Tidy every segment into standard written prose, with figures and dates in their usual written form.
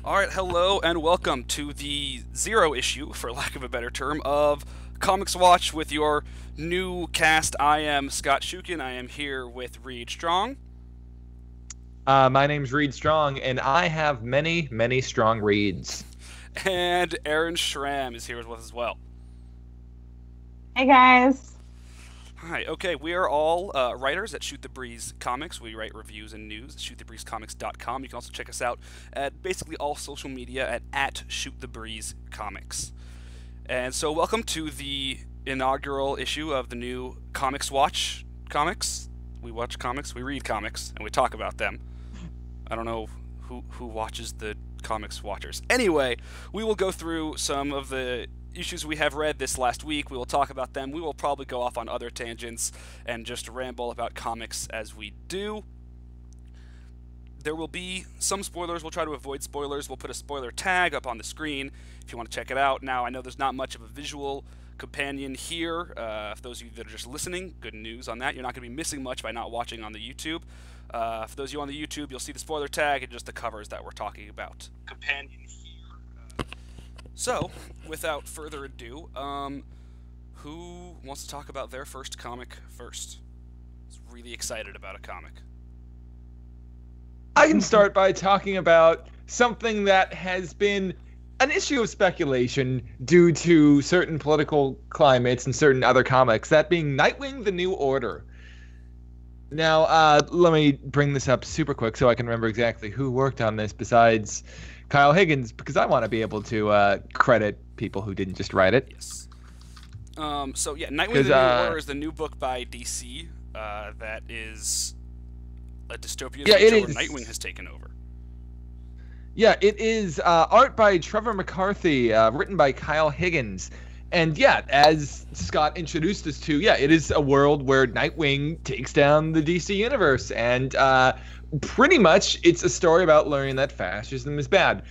All right, hello and welcome to the zero issue, for lack of a better term, of Comics Watch with your new cast. I am Scott Shukin. I am here with Reed Strong. My name's Reed Strong, and I have many, many strong reads. And Aaron Schramm is here with us as well. Hey guys. Hi, okay, we are all writers at Shoot the Breeze Comics. We write reviews and news at shootthebreezecomics.com. You can also check us out at basically all social media at @ShootTheBreezeComics. And so, welcome to the inaugural issue of the new Comics Watch comics. We watch comics, we read comics, and we talk about them. I don't know who watches the Comics Watchers. Anyway, we will go through some of the issues we have read this last week. We will talk about them. We will probably go off on other tangents and just ramble about comics as we do. There will be some spoilers. We'll try to avoid spoilers. We'll put a spoiler tag up on the screen if you want to check it out. Now, I know there's not much of a visual companion here. For those of you that are just listening, good news on that. You're not going to be missing much by not watching on the YouTube. For those of you on the YouTube, you'll see the spoiler tag and just the covers that we're talking about. Companion here. So, without further ado, who wants to talk about their first comic first? Is really excited about a comic. I can start by talking about something that has been an issue of speculation due to certain political climates and certain other comics, that being Nightwing: The New Order. Now, let me bring this up super quick so I can remember exactly who worked on this besides Kyle Higgins, because I want to be able to credit people who didn't just write it. Yes. So yeah, Nightwing: The New Order is the new book by DC that is a dystopian future where Nightwing has taken over. Yeah, it is art by Trevor McCarthy, written by Kyle Higgins. And yeah, as Scott introduced us to, yeah, it is a world where Nightwing takes down the DC universe. And pretty much it's a story about learning that fascism is bad.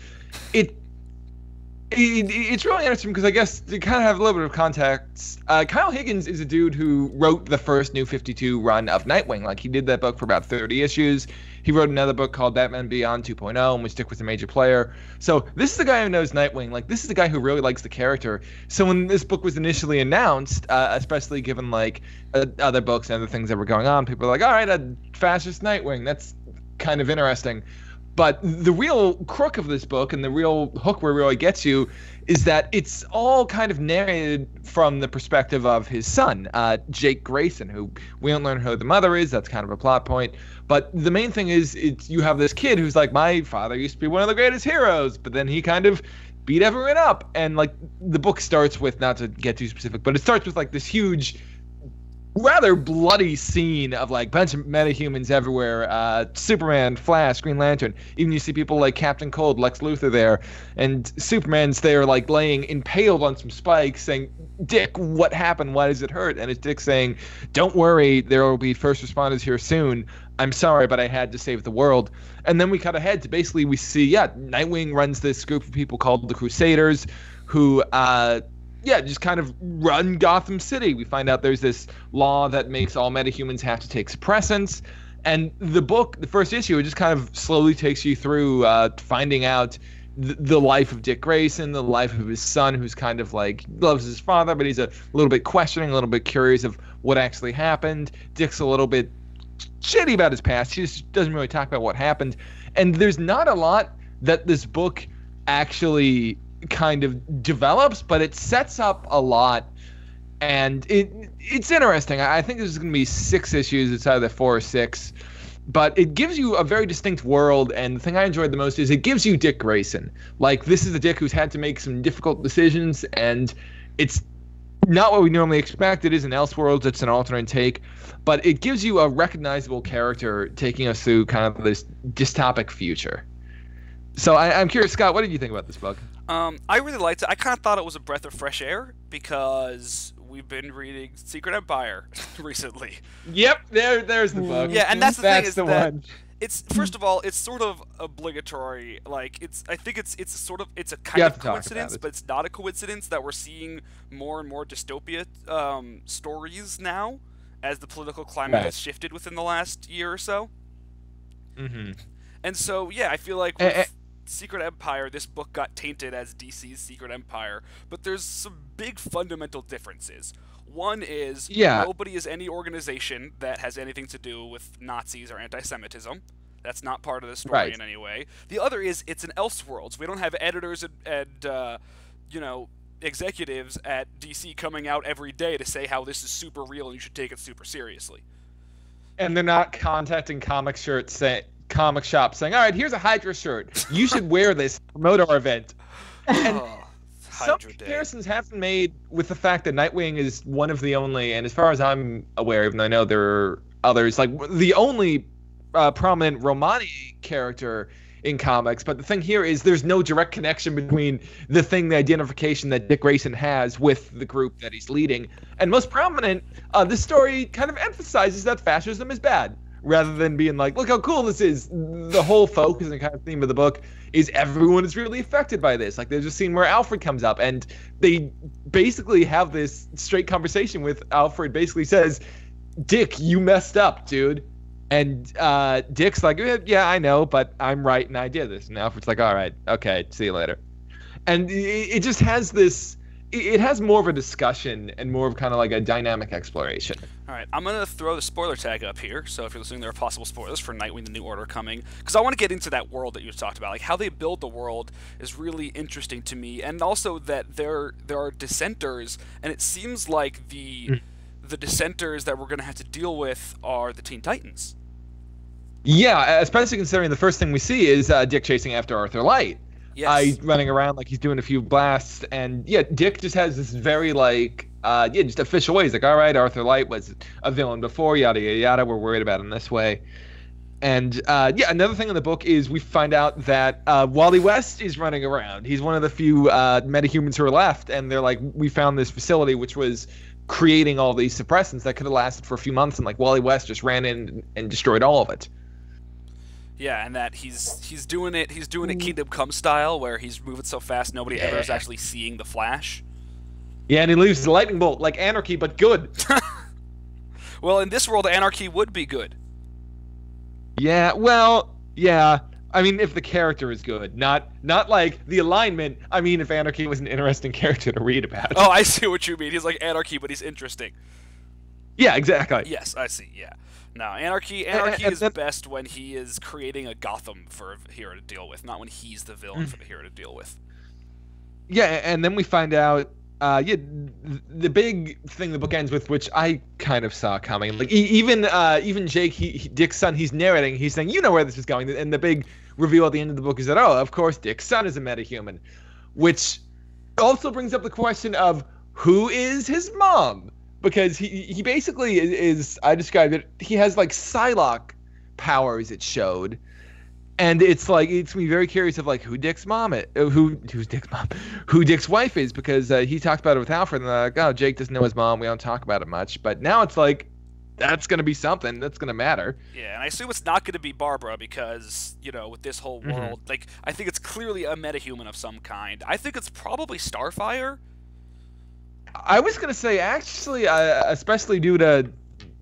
It's really interesting because I guess to kind of have a little bit of context, Kyle Higgins is a dude who wrote the first New 52 run of Nightwing. Like, he did that book for about 30 issues. He wrote another book called Batman Beyond 2.0, in which Dick was a major player. So this is the guy who knows Nightwing. Like, this is the guy who really likes the character. So when this book was initially announced, especially given, like, other books and other things that were going on, people were like, all right, a fascist Nightwing. That's kind of interesting. But the real crook of this book and the real hook where it really gets you is that it's all kind of narrated from the perspective of his son, Jake Grayson, who we don't learn who the mother is. That's kind of a plot point. But the main thing is you have this kid who's like, my father used to be one of the greatest heroes, but then he kind of beat everyone up. And like the book starts with, not to get too specific, but it starts with like this huge, rather bloody scene of like bunch of metahumans everywhere, Superman, Flash, Green Lantern. Even you see people like Captain Cold, Lex Luthor there, and Superman's there like laying impaled on some spikes saying, Dick, what happened? Why does it hurt? And it's Dick saying, don't worry, there will be first responders here soon. I'm sorry, but I had to save the world. And then we cut ahead to basically we see, Nightwing runs this group of people called the Crusaders who just kind of run Gotham City. We find out there's this law that makes all metahumans have to take suppressants. And the book, the first issue, it just kind of slowly takes you through finding out the life of Dick Grayson, the life of his son, who's kind of like loves his father, but he's a little bit questioning, a little bit curious of what actually happened. Dick's a little bit shitty about his past. He just doesn't really talk about what happened. And there's not a lot that this book actually kind of develops, but it sets up a lot, and it's interesting. I think there's going to be 6 issues. It's either 4 or 6, but it gives you a very distinct world, and the thing I enjoyed the most is it gives you Dick Grayson. Like, this is a Dick who's had to make some difficult decisions, and it's not what we normally expect. It is an Elseworlds, it's an alternate take, but it gives you a recognizable character taking us through kind of this dystopic future. So I'm curious, Scott, what did you think about this book? I really liked it. I kind of thought it was a breath of fresh air because we've been reading Secret Empire recently. Yep, there's the book. Yeah, and that's the thing is the that one. it's, first of all, it's sort of obligatory. Like, I think it's a kind of coincidence, but it's not a coincidence that we're seeing more and more dystopia stories now as the political climate has shifted within the last year or so. Mm-hmm. And so, yeah, I feel like Secret Empire, this book got tainted as DC's Secret Empire, but there's some big fundamental differences. One is Yeah. nobody is any organization that has anything to do with Nazis or anti-Semitism. That's not part of the story Right. in any way. The other is it's an Elseworlds. We don't have editors and executives at DC coming out every day to say how this is super real and you should take it super seriously. And they're not contacting comic shops saying, all right, here's a Hydra shirt. You should wear this to promote our event. And some Hydra Day. comparisons have been made with the fact that Nightwing is one of the only, and as far as I'm aware, even though I know there are others, like the only prominent Romani character in comics. But the thing here is there's no direct connection between the identification that Dick Grayson has with the group that he's leading. And most prominent, this story kind of emphasizes that fascism is bad, rather than being like, look how cool this is. The whole focus and kind of theme of the book is everyone is really affected by this. Like, there's a scene where Alfred comes up, and they basically have this straight conversation with Alfred. Basically says, Dick, you messed up, dude. And Dick's like, yeah, I know, but I'm right, and I did this. And Alfred's like, all right, okay, see you later. And it just has this... It has more of a discussion and more of kind of like a dynamic exploration. All right, I'm going to throw the spoiler tag up here, so if you're listening, there are possible spoilers for Nightwing: The New Order coming, because I want to get into that world that you talked about. Like, how they build the world is really interesting to me, and also that there are dissenters, and it seems like the dissenters that we're going to have to deal with are the Teen Titans. Yeah, especially considering the first thing we see is Dick chasing after Arthur Light. Yes. Running around like he's doing a few blasts, and yeah, Dick just has this very like just official way. He's like, all right, Arthur Light was a villain before, yada yada yada. We're worried about him this way. And another thing in the book is we find out that Wally West is running around. He's one of the few metahumans who are left, and they're like, we found this facility which was creating all these suppressants that could have lasted for a few months, and like Wally West just ran in and destroyed all of it. Yeah, and that he's doing it Kingdom Come style, where he's moving so fast nobody ever is actually seeing the Flash. Yeah, and he leaves the lightning bolt like Anarchy, but good. Well, in this world, Anarchy would be good. Yeah, well, yeah. I mean, if the character is good, not like the alignment. I mean, if Anarchy was an interesting character to read about. Oh, I see what you mean. He's like Anarchy, but he's interesting. Yeah, exactly. Yes, I see. Yeah. No, Anarchy is best when he is creating a Gotham for a hero to deal with, not when he's the villain for the hero to deal with. Yeah, and then we find out, the big thing the book ends with, which I kind of saw coming. Like even Jake, Dick's son, he's narrating. He's saying, you know where this is going, and the big reveal at the end of the book is that, oh, of course, Dick's son is a metahuman, which also brings up the question of who is his mom. Because he basically is, I described it, he has like Psylocke powers, it showed. And it's like, it's me very curious of like who Dick's mom is, who's Dick's mom, who Dick's wife is, because he talked about it with Alfred, and they're like, oh, Jake doesn't know his mom, we don't talk about it much. But now it's like, that's going to be something, that's going to matter. Yeah, and I assume it's not going to be Barbara because, with this whole world, like, I think it's clearly a metahuman of some kind. I think it's probably Starfire. I was going to say, actually, especially due to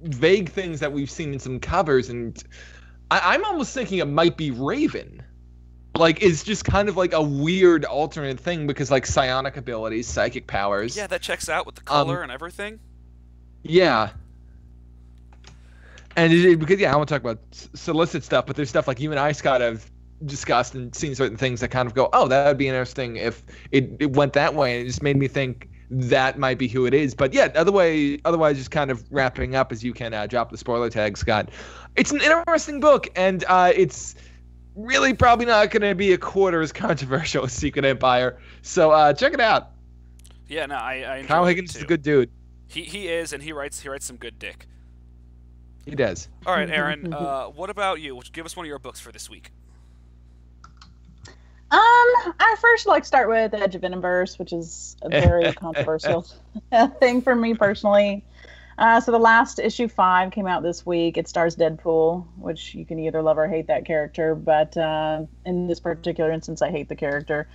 vague things that we've seen in some covers, and I'm almost thinking it might be Raven. Like, it's just kind of like a weird alternate thing because, like, psionic abilities, psychic powers. Yeah, that checks out with the color and everything. Yeah. And because, I want to talk about solicit stuff, but there's stuff like you and I, Scott, have discussed and seen certain things that kind of go, oh, that would be interesting if it went that way, and it just made me think that might be who it is. But yeah, otherwise just kind of wrapping up as you can drop the spoiler tag, Scott. It's an interesting book, and it's really probably not going to be a quarter as controversial as Secret Empire. So check it out. Yeah, no, I Kyle Higgins is a good dude. He is, and he writes some good dick. He does. All right, Erin, what about you? Give us one of your books for this week. I first like start with Edge of Venomverse, which is a very controversial thing for me personally. So the last issue 5 came out this week. It stars Deadpool, which you can either love or hate that character, but in this particular instance, I hate the character.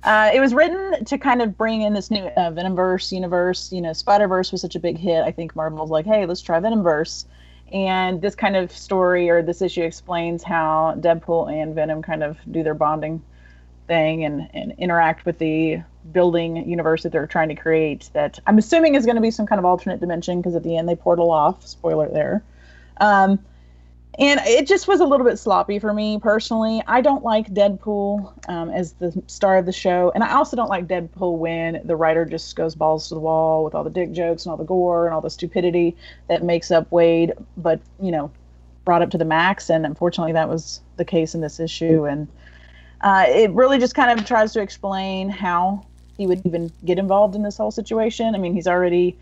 It was written to kind of bring in this new Venomverse universe. Spider-Verse was such a big hit. I think Marvel was like, hey, let's try Venomverse. And this kind of story, or this issue, explains how Deadpool and Venom kind of do their bonding thing and interact with the building universe that they're trying to create that I'm assuming is going to be some kind of alternate dimension because at the end they portal off. Spoiler there. And it just was a little bit sloppy for me personally. I don't like Deadpool as the star of the show. And I also don't like Deadpool when the writer just goes balls to the wall with all the dick jokes and all the gore and all the stupidity that makes up Wade, but, brought up to the max. And unfortunately, that was the case in this issue. And it really just kind of tries to explain how he would even get involved in this whole situation. I mean, he's already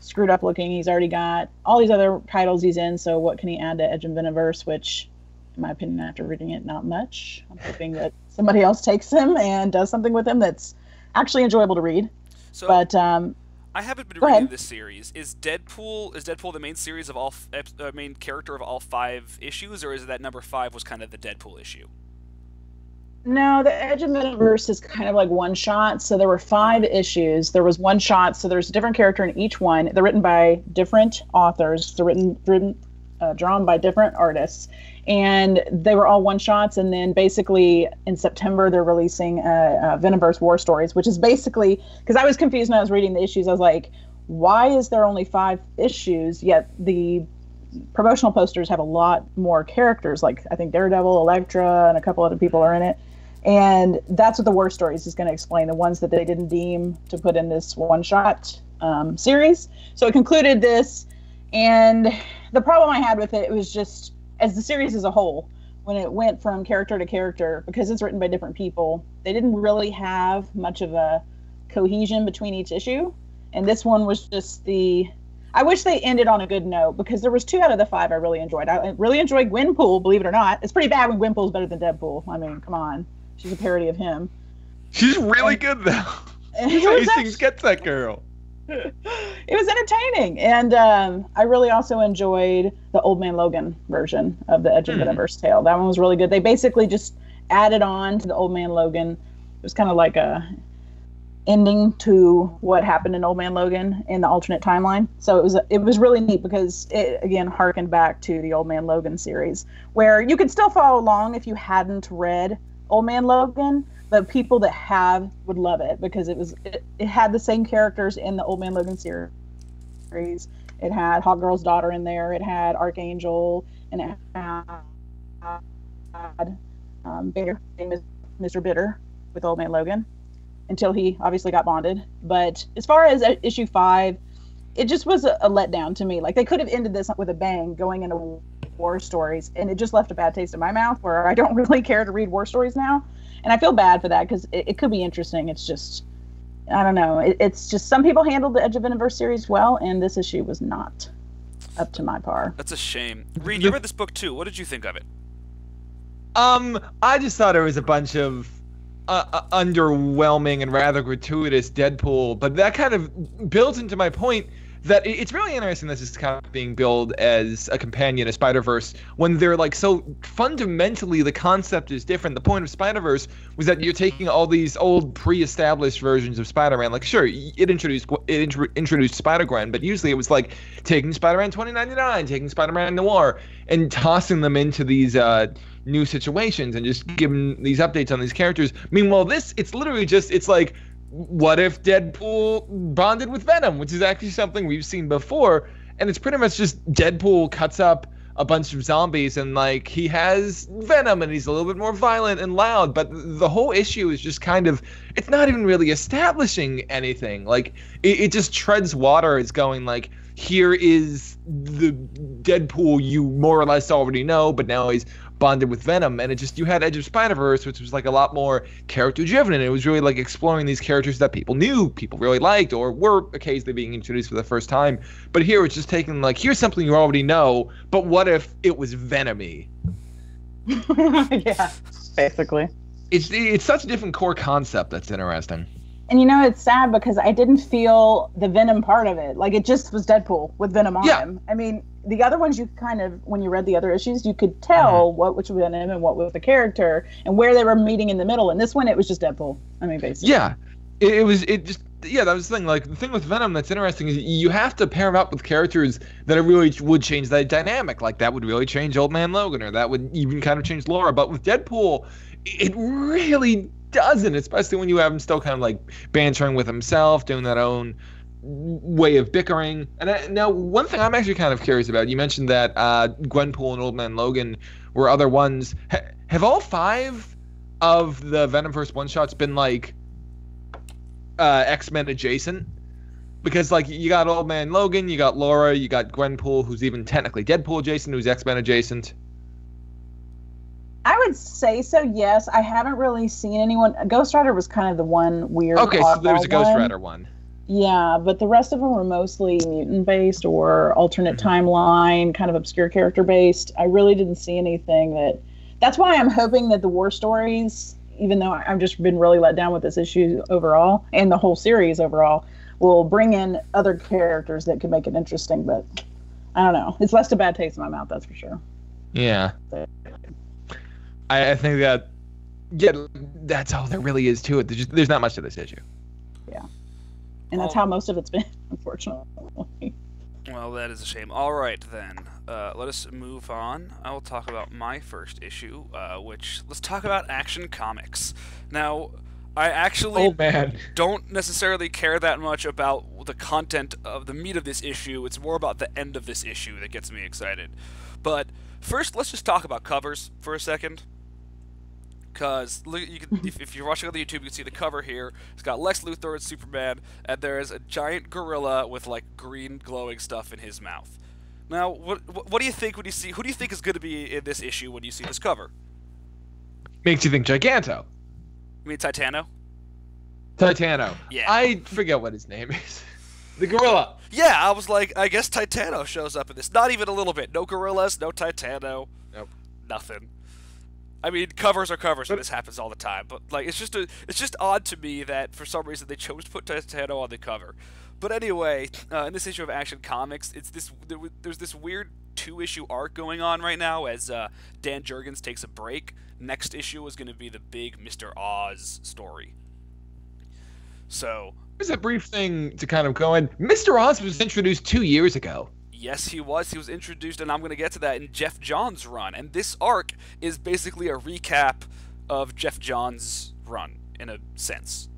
screwed up looking. He's already got all these other titles he's in. So what can he add to Edge of Venomverse, which, in my opinion, after reading it, not much. I'm hoping that somebody else takes him and does something with him that's actually enjoyable to read. So, but I haven't been reading this series. Is Deadpool the main series of main character of all 5 issues, or is it that number 5 was kind of the Deadpool issue? No, the Edge of Metaverse is kind of like one shot. So there were 5 issues. There was one shot. So there's a different character in each one. They're written by different authors. They're drawn by different artists. And they were all one shots. And then basically in September, they're releasing Venomverse War Stories, which is basically, because I was confused when I was reading the issues. I was like, why is there only 5 issues? Yet the promotional posters have a lot more characters. Like I think Daredevil, Elektra, and a couple other people are in it. And that's what the War Stories is going to explain, the ones that they didn't deem to put in this one-shot series. So it concluded this, and the problem I had with it was just, as the series as a whole, when it went from character to character, because it's written by different people, they didn't really have much of a cohesion between each issue. And this one was just I wish they ended on a good note, because there was 2 out of the 5 I really enjoyed. I really enjoyed Gwenpool, believe it or not. It's pretty bad when Gwenpool's better than Deadpool. I mean, come on. She's a parody of him. She's really good, though. Hastings gets that girl. It was entertaining. And I really also enjoyed the Old Man Logan version of the Edge of Venomverse tale. That one was really good. They basically just added on to the Old Man Logan. It was kind of like a ending to what happened in Old Man Logan in the alternate timeline. So it was really neat because it, again, harkened back to the Old Man Logan series, where you could still follow along if you hadn't read Old Man Logan, but people that have would love it because it had the same characters in the Old Man Logan series. It had Hawkgirl's daughter in there. It had Archangel, and it had Mr. Bitter with Old Man Logan, until he obviously got bonded. But as far as issue 5, it just was a letdown to me. Like, they could have ended this with a bang going into War Stories, and it just left a bad taste in my mouth where I don't really care to read War Stories now. And I feel bad for that because it could be interesting. It's just, I don't know. It's just some people handled the Edge of Venomverse series well, and this issue was not up to my par. That's a shame. Reed, you read this book too. What did you think of it? I just thought it was a bunch of underwhelming and rather gratuitous Deadpool, but that kind of builds into my point that it's really interesting this is kind of being billed as a companion to Spider-Verse when they're like so fundamentally the concept is different. The point of Spider-Verse was that you're taking all these old pre-established versions of Spider-Man. Like, sure, it introduced Spider-Gwen, but usually it was like taking Spider-Man 2099, taking Spider-Man Noir, and tossing them into these new situations and just giving these updates on these characters. Meanwhile, it's literally just, it's like, what if Deadpool bonded with Venom, which is actually something we've seen before, and it's pretty much just Deadpool cuts up a bunch of zombies and like he has Venom and he's a little bit more violent and loud, but the whole issue is just kind of, it's not even really establishing anything. Like it just treads water. It's going like, here is the Deadpool you more or less already know, but now he's bonded with Venom, and it just, you had Edge of Spider-Verse, which was like a lot more character driven, and it was really like exploring these characters that people knew, people really liked, or were occasionally being introduced for the first time. But here it's just taking like, here's something you already know, but what if it was Venom-y? Yeah, basically. It's such a different core concept that's interesting. And it's sad because I didn't feel the Venom part of it. Like, it just was Deadpool with Venom on him. I mean, the other ones, you kind of, when you read the other issues, you could tell what was Venom and what was the character and where they were meeting in the middle. And this one, it was just Deadpool. I mean, basically. Yeah. That was the thing. Like, the thing with Venom that's interesting is you have to pair him up with characters that really would change that dynamic. Like, that would really change Old Man Logan, or that would even kind of change Laura. But with Deadpool, it really doesn't, especially when you have him still kind of like bantering with himself, doing that own way of bickering. And now, one thing I'm actually kind of curious about, you mentioned that Gwenpool and Old Man Logan were other ones. Have all 5 of the Venomverse one-shots been like X-Men adjacent? Because like you got Old Man Logan, you got Laura, you got Gwenpool, who's even technically Deadpool adjacent, who's X-Men adjacent. I would say so, yes. I haven't really seen anyone. Ghost Rider was kind of the one weird. Okay, so there was a Ghost Rider one. Yeah, but the rest of them were mostly mutant-based or alternate timeline, kind of obscure character-based. I really didn't see anything that... That's why I'm hoping that the war stories, even though I've just been really let down with this issue overall, and the whole series overall, will bring in other characters that could make it interesting, but I don't know. It's left a bad taste in my mouth, that's for sure. Yeah. I think that, yeah, that's all there really is to it. There's not much to this issue. Yeah. And that's how most of it's been, unfortunately. Well, that is a shame. All right, then. Let us move on. I will talk about my first issue, let's talk about Action Comics. Now, I actually don't necessarily care that much about the content of the meat of this issue. It's more about the end of this issue that gets me excited. But first, let's just talk about covers for a second. Because if you're watching on the YouTube, you can see the cover here. It's got Lex Luthor and Superman, and there is a giant gorilla with like green glowing stuff in his mouth. Now, what do you think when you see? Who do you think is going to be in this issue when you see this cover? Makes you think Giganto. You mean Titano? Titano. Yeah. I forget what his name is. The gorilla. Yeah, I was like, I guess Titano shows up in this. Not even a little bit. No gorillas, no Titano. Nope. Nothing. I mean, covers are covers, and this happens all the time. But like, it's just odd to me that for some reason they chose to put Titano on the cover. But anyway, in this issue of Action Comics, there's this weird 2-issue arc going on right now as Dan Jurgens takes a break. Next issue is going to be the big Mr. Oz story. So there's a brief thing to kind of go in. Mr. Oz was introduced 2 years ago. Yes, he was. He was introduced, and I'm going to get to that in Jeff Johns' run. And this arc is basically a recap of Jeff Johns' run, in a sense.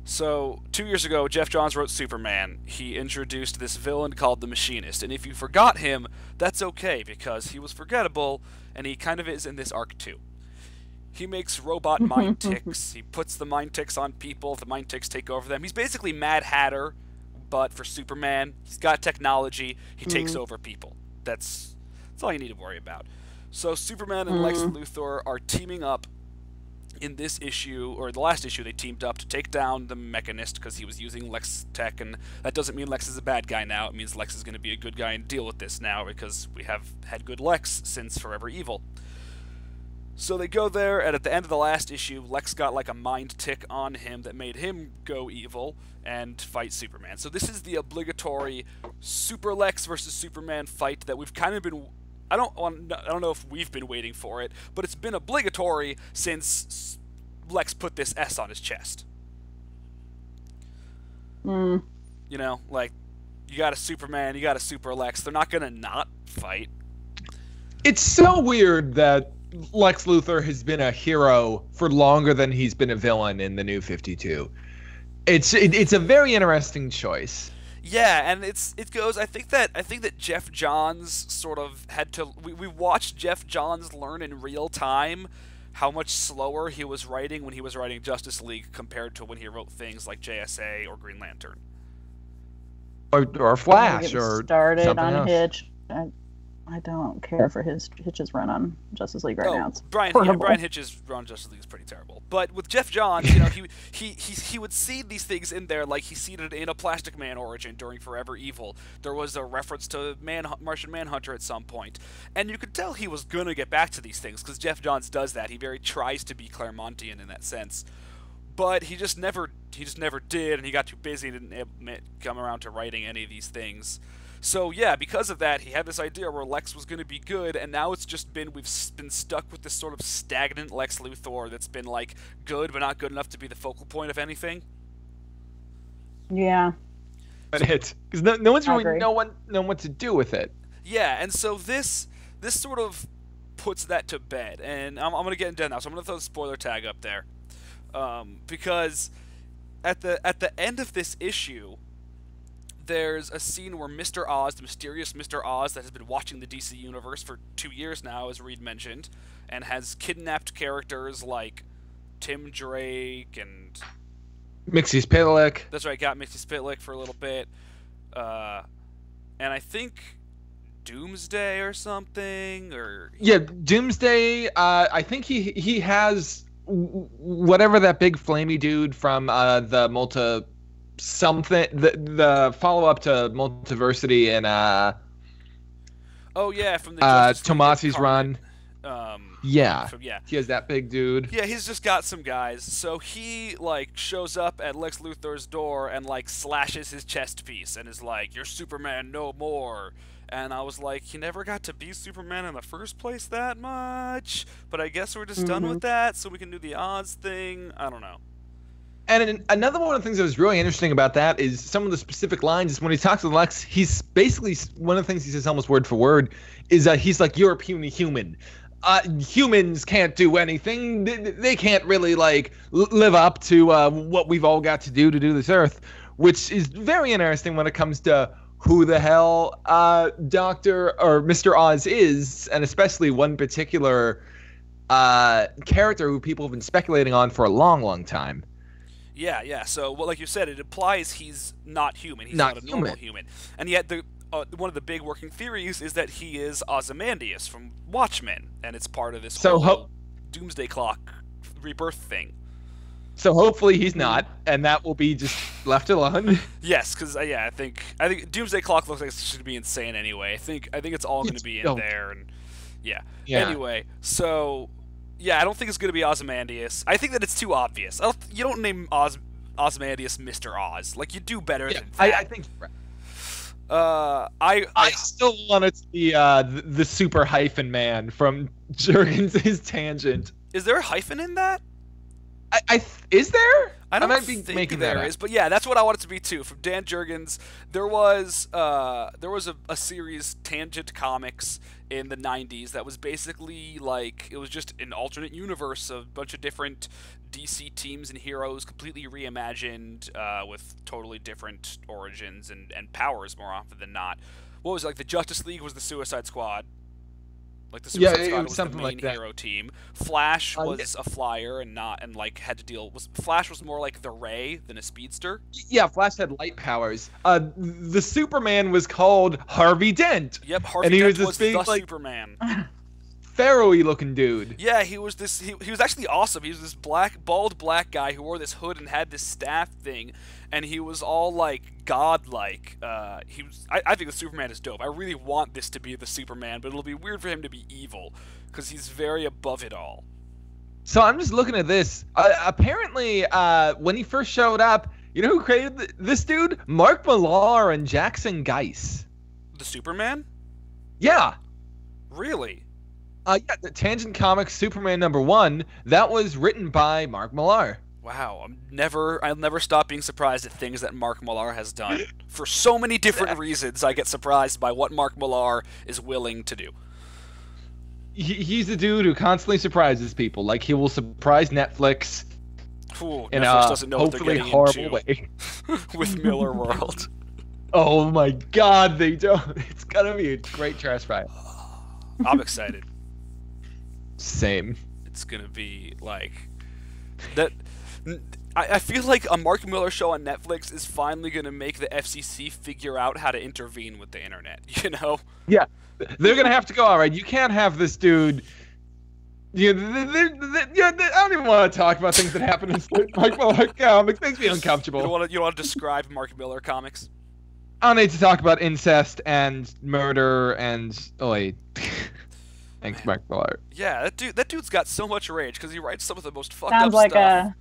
So, 2 years ago, Jeff Johns wrote Superman. He introduced this villain called the Machinist. And if you forgot him, that's okay, because he was forgettable, and he kind of is in this arc too. He makes robot mind ticks. He puts the mind ticks on people. The mind ticks take over them. He's basically Mad Hatter, but for Superman. He's got technology. He takes over people. That's all you need to worry about. So Superman and Lex Luthor are teaming up in this issue, or the last issue they teamed up to take down the Mechanist because he was using Lex tech, and that doesn't mean Lex is a bad guy now. It means Lex is going to be a good guy and deal with this now because we have had good Lex since Forever Evil. So they go there, and at the end of the last issue, Lex got like a mind tick on him that made him go evil and fight Superman. So this is the obligatory Super Lex versus Superman fight that we've kind of been... I don't know if we've been waiting for it, but it's been obligatory since Lex put this S on his chest. You know, like, you got a Superman, you got a Super Lex. They're not going to not fight. It's so weird that Lex Luthor has been a hero for longer than he's been a villain in the New 52. It's a very interesting choice. Yeah, and it goes. I think that Jeff Johns sort of had to. We watched Jeff Johns learn in real time how much slower he was writing when he was writing Justice League compared to when he wrote things like JSA or Green Lantern, or Flash, or started something on else. Hitch. I don't care for Hitch's run on Justice League right now. It's Brian Hitch's run on Justice League is pretty terrible. But with Jeff Johns, you know, he would seed these things in there, like he seeded in a Plastic Man origin during Forever Evil. There was a reference to Martian Manhunter at some point, and you could tell he was gonna get back to these things because Jeff Johns does that. He very tries to be Claremontian in that sense, but he just never did, and he got too busy and didn't come around to writing any of these things. So yeah, because of that, he had this idea where Lex was going to be good, and now it's just we've been stuck with this sort of stagnant Lex Luthor that's been like good but not good enough to be the focal point of anything. Yeah. But because no one's really know what to do with it. Yeah, and so this sort of puts that to bed. And I'm going to get into it now, so I'm going to throw the spoiler tag up there. Because at the end of this issue, there's a scene where Mr. Oz, the mysterious Mr. Oz that has been watching the DC universe for 2 years now, as Reed mentioned, and has kidnapped characters like Tim Drake and Mixie Spitlick. That's right, got Mixie Spitlick for a little bit. And I think Doomsday or something, or yeah, Doomsday. I think he has whatever that big flamey dude from the the follow up to Multiversity and oh yeah, from the Tomasi's run. Yeah, he has that big dude. Yeah, he's just got some guys. So he like shows up at Lex Luthor's door and like slashes his chest piece and is like, "You're Superman no more." And I was like, "You never got to be Superman in the first place that much." But I guess we're just done with that, so we can do the Oz thing. I don't know. And another one of the things that was really interesting about that is some of the specific lines. Is when he talks to Lex, he's basically, one of the things he says almost word for word is that he's like, "You're a puny human. Humans can't do anything. They can't really like live up to what we've all got to do this Earth," which is very interesting when it comes to who the hell Dr. or Mr. Oz is, and especially one particular character who people have been speculating on for a long, long time. Yeah. So, well, like you said, it implies he's not human. He's not a normal human. And yet, one of the big working theories is that he is Ozymandias from Watchmen, and it's part of this whole Doomsday Clock rebirth thing. So hopefully he's not, and that will be just left alone. Yes, because I think Doomsday Clock looks like it should be insane anyway. I think it's all going to be in there, and yeah. Anyway, so yeah, I don't think it's going to be Ozymandias. I think that it's too obvious. You don't name Ozymandias Mr. Oz. Like, you do better than that. I think. I still want it to be the super hyphen man from Jurgens' Tangent. Is there a hyphen in that? Is there? I don't might be think making there is, but yeah, that's what I want it to be too. From Dan Jurgens, there was a series, Tangent Comics, in the 90s that was basically like, it was just an alternate universe of a bunch of different DC teams and heroes completely reimagined with totally different origins and powers more often than not. What was it, like the Justice League was the Suicide Squad? Like the Suicide Squad was the main hero team. Flash was a flyer and had to deal. Flash was more like the Ray than a speedster. Yeah, Flash had light powers. The Superman was called Harvey Dent. Yep, Harvey Dent was the Superman. Pharaoh-y looking dude. Yeah, he was this. He was actually awesome. He was this bald black guy who wore this hood and had this staff thing, and he was all like godlike. I think the Superman is dope. I really want this to be the Superman, but it'll be weird for him to be evil because he's very above it all. So I'm just looking at this. Apparently, when he first showed up, you know who created this dude? Mark Millar and Jackson Geiss. The Superman? Yeah. Really? Yeah, the Tangent Comics Superman #1, that was written by Mark Millar. Wow, I'll never stop being surprised at things that Mark Millar has done. For so many different reasons, I get surprised by what Mark Millar is willing to do. He's the dude who constantly surprises people. Like, he will surprise Netflix in Netflix doesn't know hopefully what they're horrible way. With Miller World. Oh my God, they don't. It's gonna be a great trash fire. I'm excited. Same. It's gonna be like that. I feel like a Mark Miller show on Netflix is finally gonna make the FCC figure out how to intervene with the internet. You know? Yeah, they're gonna have to go. All right, you can't have this dude. I don't even want to talk about things that happen in Mark Miller comics. It makes me uncomfortable. You don't want to describe Mark Miller comics? I don't need to talk about incest and murder and thanks, Mark Millar. Yeah, that dude's got so much rage because he writes some of the most fucked Sounds up like stuff.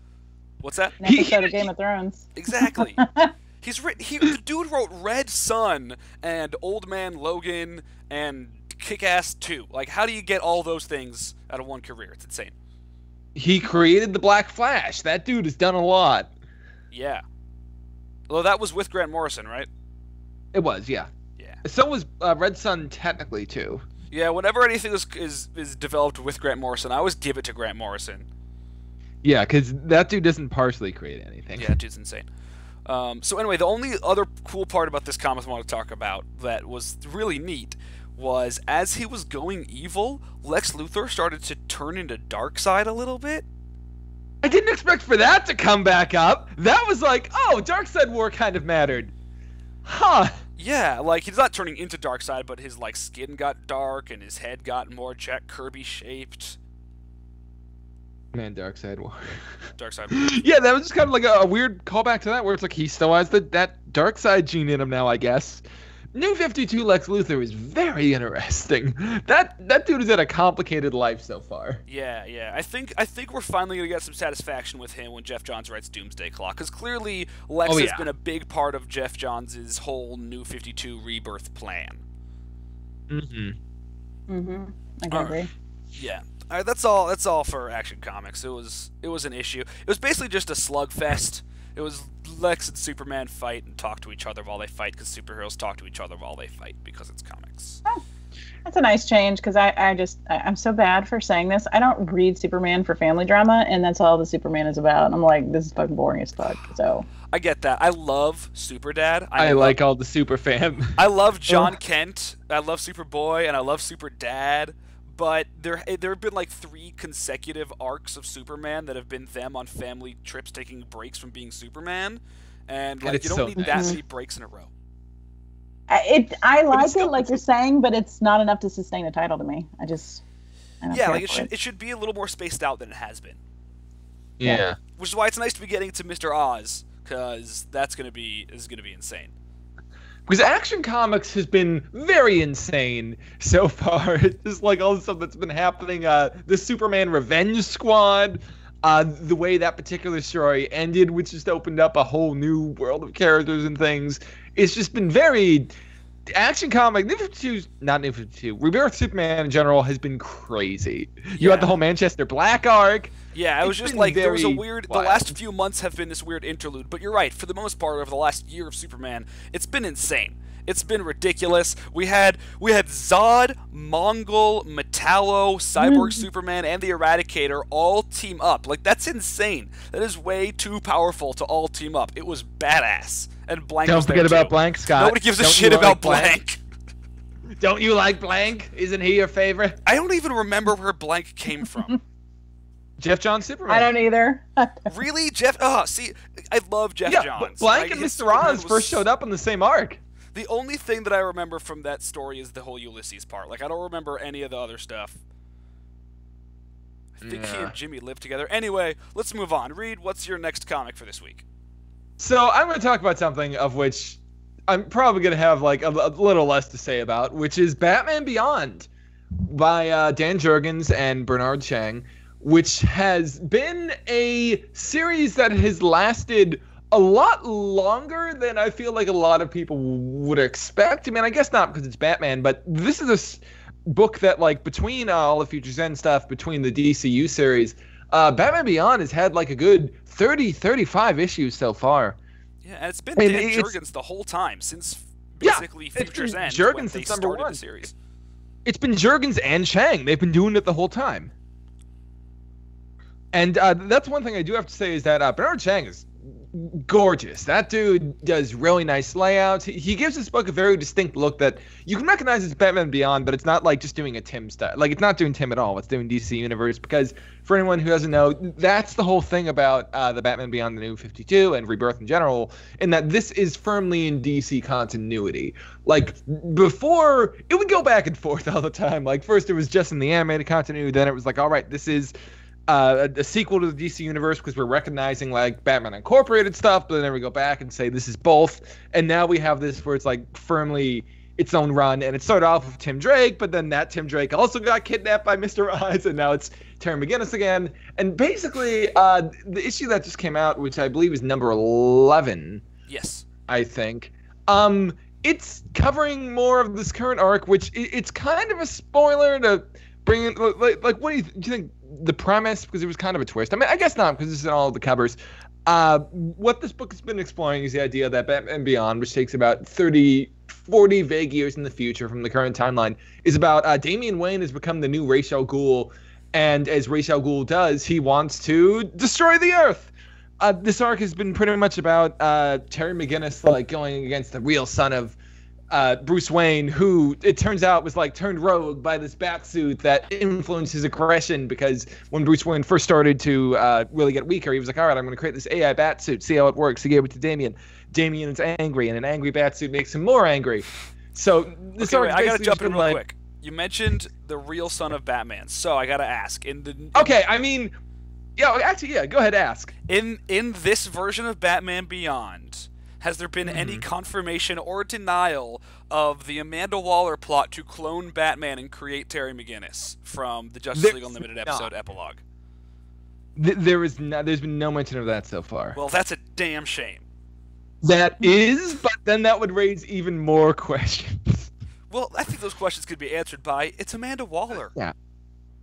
What's that? An episode of Game of Thrones. Exactly. The dude wrote Red Sun and Old Man Logan and Kick-Ass 2. Like, how do you get all those things out of one career? It's insane. He created the Black Flash. That dude has done a lot. Yeah. Although that was with Grant Morrison, right? It was, yeah. Yeah. So was Red Sun technically too. Yeah, whenever anything is developed with Grant Morrison, I always give it to Grant Morrison. Yeah, because that dude doesn't partially create anything. Yeah, that dude's insane. So anyway, the only other cool part about this comic I want to talk about that was really neat was as he was going evil, Lex Luthor started to turn into Darkseid a little bit. I didn't expect for that to come back up. That was like, oh, Darkseid War kind of mattered. Huh. Yeah, like he's not turning into Darkseid, but his like skin got dark and his head got more Jack Kirby shaped. Man, Darkseid War. Darkseid. Yeah, that was just kind of like a weird callback to that, where it's like he still has that Darkseid gene in him now, I guess. New 52 Lex Luthor is very interesting. That dude has had a complicated life so far. Yeah. I think we're finally gonna get some satisfaction with him when Jeff Johns writes Doomsday Clock, because clearly Lex has been a big part of Jeff Johns' whole New 52 rebirth plan. I agree. Yeah. All right, that's all for Action Comics. It was an issue. It was basically just a slugfest. It was Lex and Superman fight and talk to each other while they fight, because superheroes talk to each other while they fight, because it's comics. Oh, that's a nice change, because I'm so bad for saying this. I don't read Superman for family drama, and that's all the Superman is about. I'm like, this is fucking boring as fuck. So I get that. I love Superdad. I like all the Super fam. I love John Kent. I love Superboy, and I love Superdad. But there have been like 3 consecutive arcs of Superman that have been them on family trips taking breaks from being Superman, and like you don't need that many breaks in a row. I like it, like you're saying, but it's not enough to sustain a title to me. I don't like it should be a little more spaced out than it has been. Yeah. Which is why it's nice to be getting to Mr. Oz, because that's gonna be insane. Because Action Comics has been very insane so far. It's just like all the stuff that's been happening. The Superman Revenge Squad, the way that particular story ended, which just opened up a whole new world of characters and things. It's just been very... Action Comic, New 52, not New 52, Rebirth Superman in general has been crazy. You had the whole Manchester Black arc. Yeah, it was just like, there was a weird... Wild. The last few months have been this weird interlude, but you're right, for the most part, over the last year of Superman, it's been insane. It's been ridiculous. We had Zod, Mongol, Metallo, Cyborg Superman, and the Eradicator all team up. Like, that's insane. That is way too powerful to all team up. It was badass. And Blank Don't was there forget about too. Blank, Scott. Nobody gives a shit about Blank. Don't you like Blank? Isn't he your favorite? I don't even remember where Blank came from. Jeff Johns Superman. I don't either. Really? Jeff? Oh, see, I love Jeff Johns. Blank and Mr. Oz first showed up in the same arc. The only thing that I remember from that story is the whole Ulysses part. Like, I don't remember any of the other stuff. I think he and Jimmy lived together. Anyway, let's move on. Reed, what's your next comic for this week? So I'm going to talk about something of which I'm probably going to have like a little less to say about, which is Batman Beyond by Dan Jurgens and Bernard Chang, which has been a series that has lasted a lot longer than I feel like a lot of people would expect. I mean, I guess not because it's Batman, but this is a book that, like, between all the Future's End stuff, between the DCU series, Batman Beyond has had like a good 30, 35 issues so far. Yeah, and it's been Dan Jurgens the whole time, since basically Future's End, when they started the series. It's been Jurgens and Chang. They've been doing it the whole time. And that's one thing I do have to say is that Bernard Chang is gorgeous. That dude does really nice layouts. He gives this book a very distinct look that you can recognize as Batman Beyond, but it's not like just doing a Tim style. Like, it's not doing Tim at all. It's doing DC Universe, because for anyone who doesn't know, that's the whole thing about the Batman Beyond the New 52 and Rebirth in general, in that this is firmly in DC continuity. Like, before, it would go back and forth all the time. Like, first it was just in the animated continuity, then it was like, all right, this is a sequel to the DC Universe because we're recognizing like Batman Incorporated stuff, but then we go back and say this is both. And now we have this where it's like firmly its own run, and it started off with Tim Drake, but then that Tim Drake also got kidnapped by Mr. Oz, and now it's Terry McGinnis again. And basically, the issue that just came out, which I believe is number 11. Yes. I think. It's covering more of this current arc, which it's kind of a spoiler to bring in. Like what do you think? The premise, because it was kind of a twist. I mean, I guess not, because this is in all of the covers. What this book has been exploring is the idea that Batman Beyond, which takes about 30, 40 vague years in the future from the current timeline, is about Damian Wayne has become the new Ra's al Ghul, and as Ra's al Ghul does, he wants to destroy the Earth. This arc has been pretty much about Terry McGinnis like going against the real son of Bruce Wayne, who it turns out was like turned rogue by this bat suit that influenced his aggression, because when Bruce Wayne first started to really get weaker, he was like, all right, I'm going to create this AI bat suit, see how it works. He gave it to Damian. Damian is angry, and an angry bat suit makes him more angry. So this arc I got to jump in real like, quick. You mentioned the real son of Batman, so I got to ask. Okay, I mean, yeah, go ahead, ask. In this version of Batman Beyond, has there been any confirmation or denial of the Amanda Waller plot to clone Batman and create Terry McGinnis from the Justice League Unlimited episode epilogue? There's been no mention of that so far. Well, that's a damn shame. That is, but then that would raise even more questions. Well, I think those questions could be answered by, it's Amanda Waller. Yeah,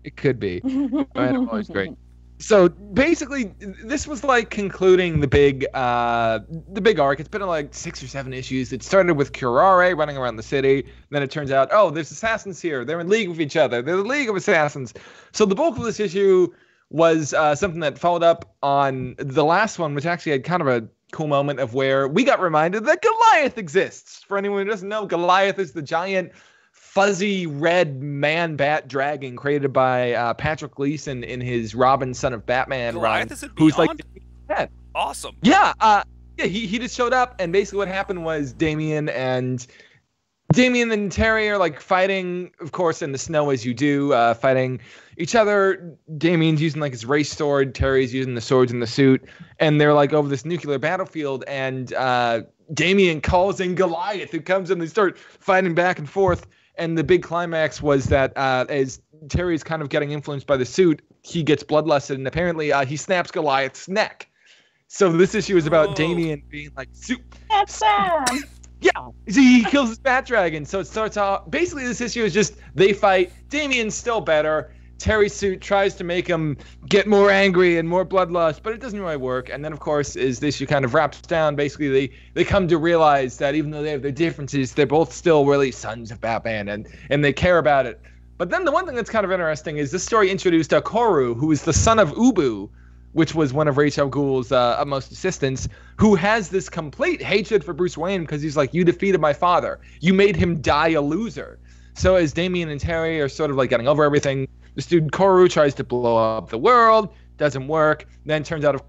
it could be. Amanda Waller's great. So basically, this was like concluding the big arc. It's been like 6 or 7 issues. It started with Curare running around the city. Then it turns out, oh, there's assassins here. They're in league with each other. They're the League of Assassins. So the bulk of this issue was something that followed up on the last one, which actually had kind of a cool moment of where we got reminded that Goliath exists. For anyone who doesn't know, Goliath is the giant fuzzy red man bat dragon created by Patrick Gleason in his Robin Son of Batman Goliath run. is Who's like awesome. Yeah, he just showed up, and basically what happened was Damian and Terry are like fighting, of course, in the snow as you do, fighting each other. Damian's using like his race sword, Terry's using the swords in the suit, and they're like over this nuclear battlefield, and Damian calls in Goliath, who comes in and they start fighting back and forth. And the big climax was that as Terry's kind of getting influenced by the suit, he gets bloodlusted, and apparently he snaps Goliath's neck. So this issue is about Damian being like, That's sad. yeah, he kills his bat dragon. So it starts off, basically this issue is just they fight. Damian's still better. Terry's suit tries to make him get more angry and more bloodlust, but it doesn't really work. And then, of course, as this issue kind of wraps down, basically they come to realize that even though they have their differences, they're both still really sons of Batman, and they care about it. But then the one thing that's kind of interesting is this story introduced Koru, who is the son of Ubu, which was one of Ra's al Ghul's utmost assistants, who has this complete hatred for Bruce Wayne because he's like, you defeated my father. You made him die a loser. So as Damian and Terry are sort of like getting over everything, this dude Koru tries to blow up the world, doesn't work. Then turns out, of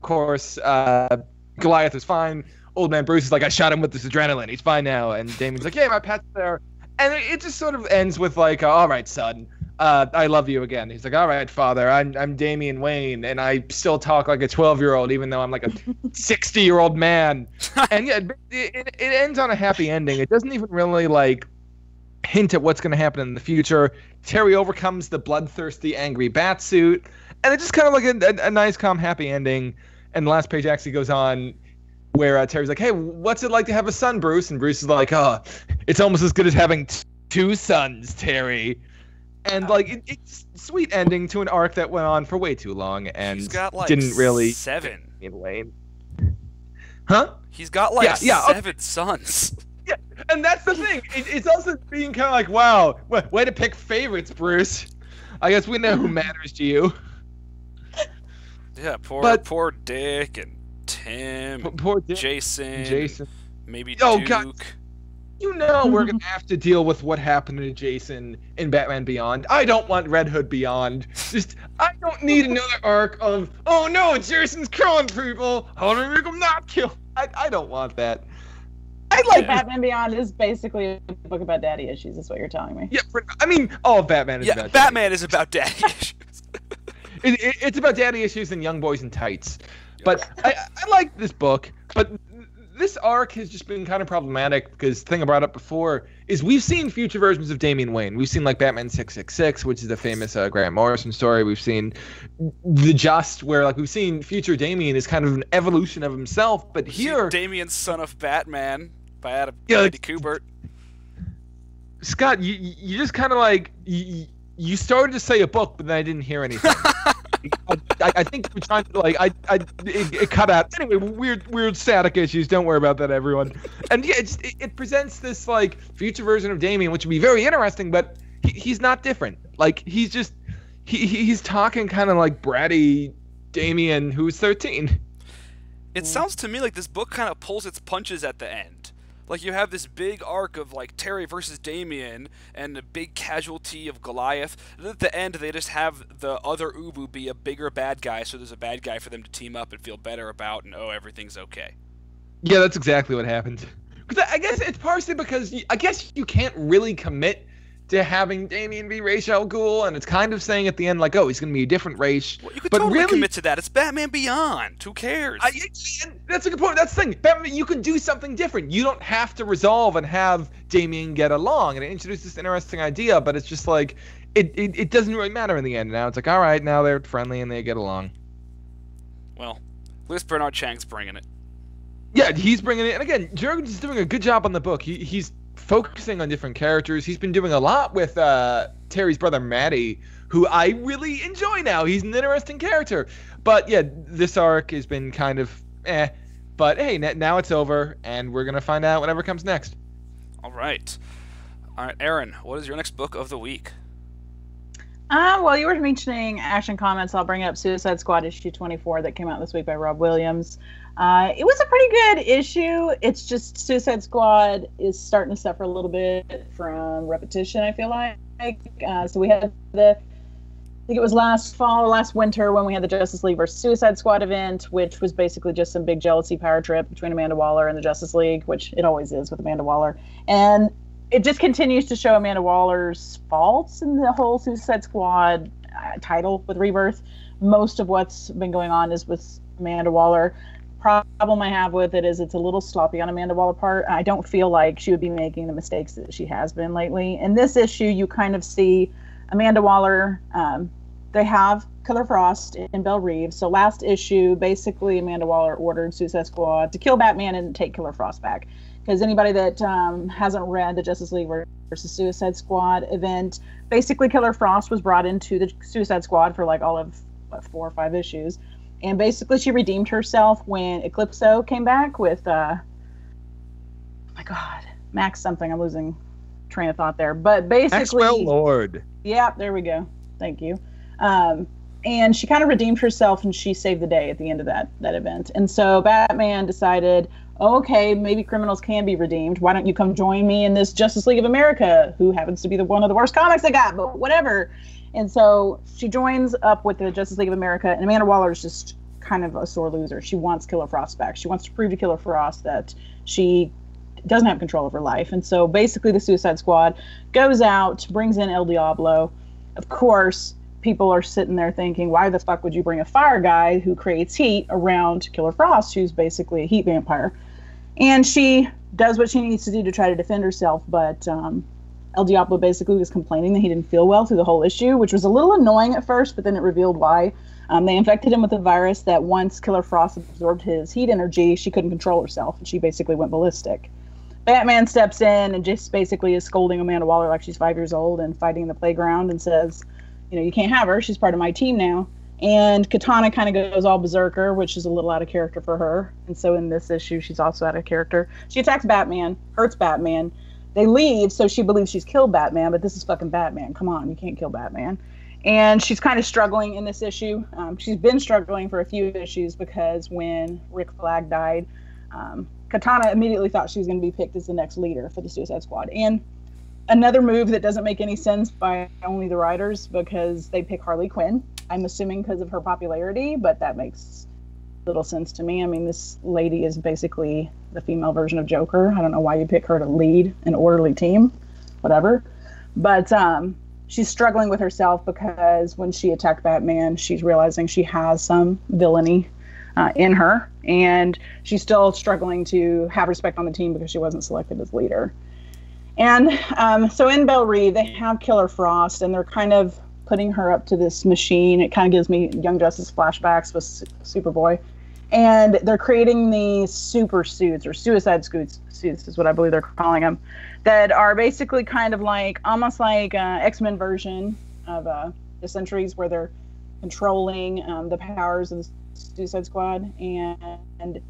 course, Goliath is fine. Old man Bruce is like, I shot him with this adrenaline. He's fine now. And Damian's like, yeah, my pet's there. And it just sort of ends with like, all right, son, I love you again. He's like, all right, father, I'm Damian Wayne, and I still talk like a 12-year-old, even though I'm like a 60-year-old man. And yeah, it ends on a happy ending. It doesn't even really like hint at what's going to happen in the future. Terry overcomes the bloodthirsty, angry bat suit, and it's just kind of like a nice, calm, happy ending. And the last page actually goes on where Terry's like, hey, what's it like to have a son, Bruce? And Bruce is like, oh, it's almost as good as having 2 sons, Terry. And like it's a sweet ending to an arc that went on for way too long and He's got, like, didn't really 7. In Wayne. Huh? He's got like 7 sons. Yeah, and that's the thing. It's also being kind of like, wow, way to pick favorites, Bruce. I guess we know who matters to you. Yeah, poor Dick and Tim, poor Dick, Jason, maybe oh, Duke. God. You know we're going to have to deal with what happened to Jason in Batman Beyond. I don't want Red Hood Beyond. I don't need another arc of, oh no, Jason's killing people. How do we make him not kill? I don't want that. Batman Beyond is basically a book about daddy issues, is what you're telling me. Yeah, I mean, all of Batman is about Batman is about daddy issues. It's about daddy issues and young boys in tights. But I like this book, but this arc has just been kind of problematic because the thing I brought up before is we've seen future versions of Damian Wayne. We've seen like Batman 666, which is a famous Grant Morrison story. We've seen The Just, where like we've seen future Damian is kind of an evolution of himself. But here, Damian, Son of Batman by Andy Kubert. Scott, you just kind of like you started to say a book, but then I didn't hear anything. I think we're trying to it cut out. Anyway, weird static issues. Don't worry about that, everyone. And yeah, it presents this like future version of Damien, which would be very interesting, but he's not different. Like he's just he's talking kind of like bratty Damien who's 13. It sounds to me like this book kind of pulls its punches at the end. Like you have this big arc of like Terry versus Damien and a big casualty of Goliath. And then at the end, they just have the other Ubu be a bigger bad guy, so there's a bad guy for them to team up and feel better about, and everything's okay. Yeah, that's exactly what happened. Because I guess it's partially because I guess you can't really commit to having Damien be Ra's al Ghul, and it's kind of saying at the end like, oh, he's going to be a different race. Well, you could but totally really commit to that. It's Batman Beyond. Who cares? That's a good point. That's the thing. Batman, you can do something different. You don't have to resolve and have Damien get along. And it introduces this interesting idea, but it's just like it doesn't really matter in the end. Now it's like, all right, now they're friendly and they get along. Well, at least Bernard Chang's bringing it. Yeah, he's bringing it. And again, Jurgens is doing a good job on the book. He's focusing on different characters. He's been doing a lot with Terry's brother Matty, who I really enjoy now. He's an interesting character. But yeah, this arc has been kind of But hey, now it's over, and we're going to find out whatever comes next. All right, Erin, what is your next book of the week? Well, you were mentioning Action Comics. I'll bring up Suicide Squad issue 24 that came out this week by Rob Williams. It was a pretty good issue. It's just Suicide Squad is starting to suffer a little bit from repetition, I feel like. So we had I think it was last fall or last winter when we had the Justice League versus Suicide Squad event, which was basically just some big jealousy power trip between Amanda Waller and the Justice League, which it always is with Amanda Waller. And it just continues to show Amanda Waller's faults in the whole Suicide Squad title with Rebirth. Most of what's been going on is with Amanda Waller. Problem I have with it is it's a little sloppy on Amanda Waller's part. I don't feel like she would be making the mistakes that she has been lately. In this issue, you kind of see Amanda Waller. They have Killer Frost in Belle Reeve. So last issue, basically Amanda Waller ordered Suicide Squad to kill Batman and take Killer Frost back. Because anybody that hasn't read the Justice League versus Suicide Squad event, basically Killer Frost was brought into the Suicide Squad for like all of 4 or 5 issues. And basically she redeemed herself when Eclipso came back with, oh my God, Max something. I'm losing train of thought there. But basically. Maxwell Lord. Yeah, there we go. Thank you. And she kind of redeemed herself and she saved the day at the end of that event. And so Batman decided, okay, maybe criminals can be redeemed. Why don't you come join me in this Justice League of America, who happens to be one of the worst comics I got, but whatever. And so she joins up with the Justice League of America, and Amanda Waller is just kind of a sore loser. She wants Killer Frost back. She wants to prove to Killer Frost that she doesn't have control of her life. And so basically the Suicide Squad goes out, brings in El Diablo. Of course, people are sitting there thinking, why the fuck would you bring a fire guy who creates heat around Killer Frost, who's basically a heat vampire? And she does what she needs to do to try to defend herself, but El Diablo basically was complaining that he didn't feel well through the whole issue, which was a little annoying at first, but then it revealed why. They infected him with a virus that once Killer Frost absorbed his heat energy, she couldn't control herself, and she basically went ballistic. Batman steps in and just basically is scolding Amanda Waller like she's 5 years old and fighting in the playground and says, you can't have her. She's part of my team now. And Katana kind of goes all berserker, which is a little out of character for her. And so in this issue, she's also out of character. She attacks Batman, hurts Batman. They leave, so she believes she's killed Batman, but this is fucking Batman. Come on, you can't kill Batman. And she's kind of struggling in this issue. She's been struggling for a few issues because when Rick Flag died, Katana immediately thought she was going to be picked as the next leader for the Suicide Squad. And another move that doesn't make any sense by only the writers, because they pick Harley Quinn. I'm assuming because of her popularity, but that makes little sense to me. I mean, this lady is basically the female version of Joker. I don't know why you pick her to lead an orderly team, whatever. But she's struggling with herself because when she attacked Batman, she's realizing she has some villainy in her, and she's still struggling to have respect on the team because she wasn't selected as leader. And so in Belle Reeve, they have Killer Frost, and they're kind of putting her up to this machine. It kind of gives me Young Justice flashbacks with Superboy. And they're creating these super suits, or suicide suits is what I believe they're calling them, that are basically kind of like, almost like X-Men version of the Sentries, where they're controlling the powers of the Suicide Squad, and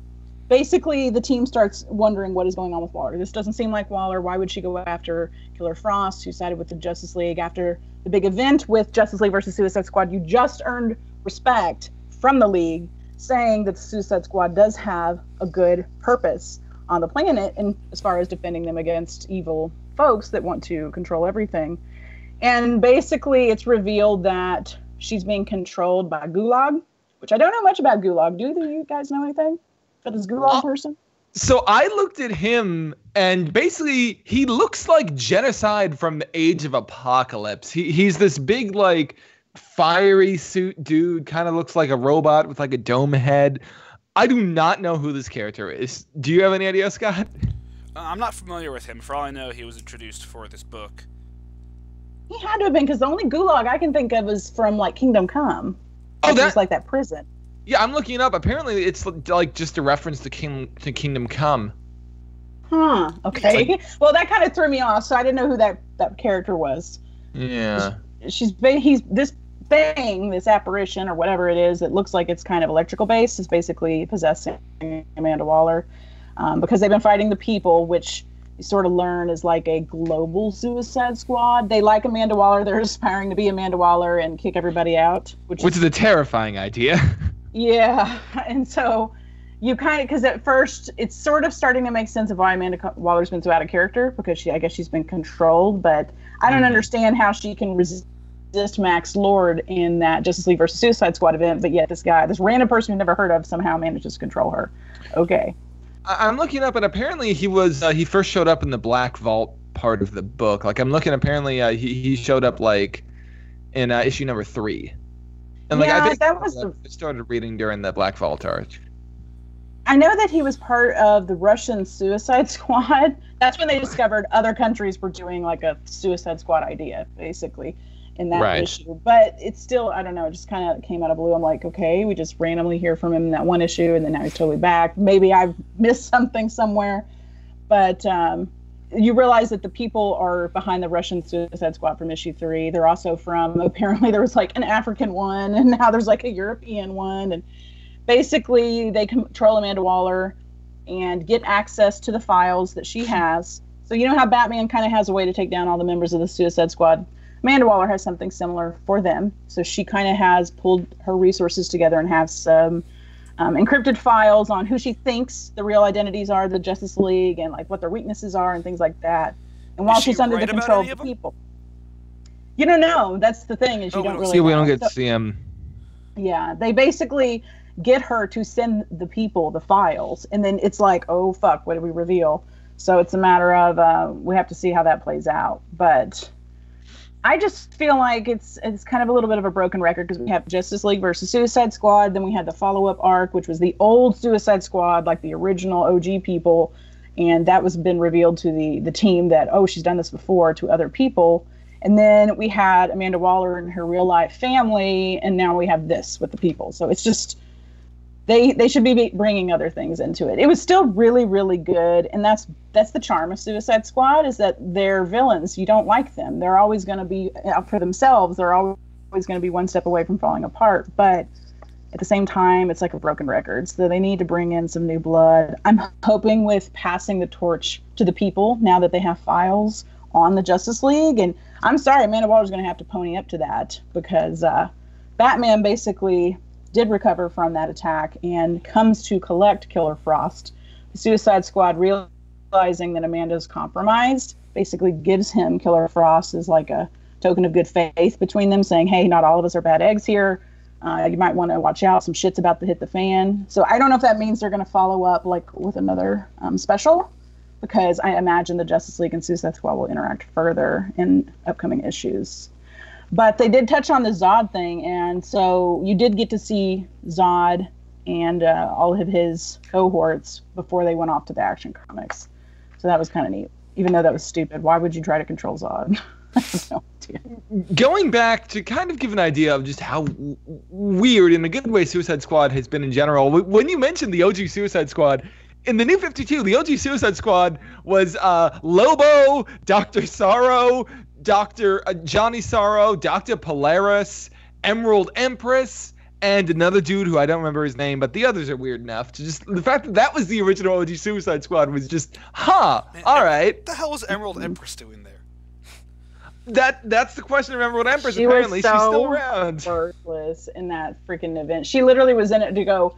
basically the team starts wondering what is going on with Waller. This doesn't seem like Waller. Why would she go after Killer Frost, who sided with the Justice League after the big event with Justice League versus Suicide Squad? You just earned respect from the League, saying that the Suicide Squad does have a good purpose on the planet, and as far as defending them against evil folks that want to control everything. And basically it's revealed that she's being controlled by Gulag, which I don't know much about Gulag. Do you guys know anything about this Gulag person? So I looked at him, and basically he looks like Genocide from the Age of Apocalypse. He's this big, like, fiery suit dude, kind of looks like a robot with like a dome head. I do not know who this character is. Do you have any idea, Scott? I'm not familiar with him. For all I know, he was introduced for this book. He had to have been, because the only Gulag I can think of is from, like, Kingdom Come. Oh, that's like that prison. Yeah, I'm looking it up. Apparently, it's like just a reference to Kingdom Come. Huh. Okay. Like, well, that kind of threw me off, so I didn't know who that character was. Yeah. He's this thing, this apparition or whatever it is, that looks like it's kind of electrical based, is basically possessing Amanda Waller, because they've been fighting the people, which you sort of learn is like a global Suicide Squad. They like Amanda Waller. They're aspiring to be Amanda Waller and kick everybody out. Which is a terrifying idea. Yeah. And so you kind of, because at first it's sort of starting to make sense of why Amanda Waller's been so out of character, because I guess she's been controlled, but I don't understand how she can resist Max Lord in that Justice League versus Suicide Squad event, but yet this random person who never heard of somehow manages to control her. Okay. I'm looking up, and apparently he first showed up in the Black Vault part of the book. Like, I'm looking, apparently he showed up like in issue number 3. And like, I think that was I started reading during the Black Vault arc. I know that he was part of the Russian Suicide Squad. That's when they discovered other countries were doing like a Suicide Squad idea, basically, in that issue. But it's still, I don't know, it just kind of came out of blue. I'm like, okay, we just randomly hear from him in that one issue, and then now he's totally back. Maybe I've missed something somewhere. But you realize that the people are behind the Russian Suicide Squad from issue 3. They're also from, apparently there was like an African one, and now there's like a European one. And basically they control Amanda Waller and get access to the files that she has. So you know how Batman kind of has a way to take down all the members of the Suicide Squad? Amanda Waller has something similar for them. So she kind of has pulled her resources together and has some encrypted files on who she thinks the real identities are of the Justice League, and like what their weaknesses are and things like that. And while she's under the control of the people, you don't know. That's the thing, is you don't really. We don't get to see him. Yeah, they basically get her to send the people the files, and then it's like, oh fuck, what did we reveal? So it's a matter of we have to see how that plays out. But I just feel like it's kind of a little bit of a broken record, because we have Justice League versus Suicide Squad, then we had the follow-up arc, which was the old Suicide Squad, like the original OG people, and that was been revealed to the team that, oh, she's done this before, to other people. And then we had Amanda Waller and her real-life family, and now we have this with the people. So it's just, they should be bringing other things into it. It was still really, really good, and that's the charm of Suicide Squad, is that they're villains. You don't like them. They're always going to be out for themselves. They're always going to be one step away from falling apart. But at the same time, it's like a broken record, so they need to bring in some new blood. I'm hoping with passing the torch to the people, now that they have files on the Justice League, and I'm sorry, Amanda Waller's going to have to pony up to that, because Batman basically did recover from that attack and comes to collect Killer Frost. The Suicide Squad, realizing that Amanda's compromised, basically gives him Killer Frost as like a token of good faith between them, saying, hey, not all of us are bad eggs here. You might want to watch out. Some shit's about to hit the fan. So I don't know if that means they're going to follow up like with another special, because I imagine the Justice League and Suicide Squad will interact further in upcoming issues. But they did touch on the Zod thing, and so you did get to see Zod and all of his cohorts before they went off to the Action Comics. So that was kind of neat, even though that was stupid. Why would you try to control Zod? I have no idea. Going back to kind of give an idea of just how weird, in a good way, Suicide Squad has been in general. When you mentioned the OG Suicide Squad, in the New 52, the OG Suicide Squad was Lobo, Dr. Sorrow, Dr. Johnny Sorrow, Dr. Polaris, Emerald Empress, and another dude who I don't remember his name, but the others are weird enough. To just the fact that that was the original OG Suicide Squad was just, all right. What the hell was Emerald Empress doing there? That's the question of Emerald Empress. She Apparently, was so she's still around. worthless in that freaking event. She literally was in it to go,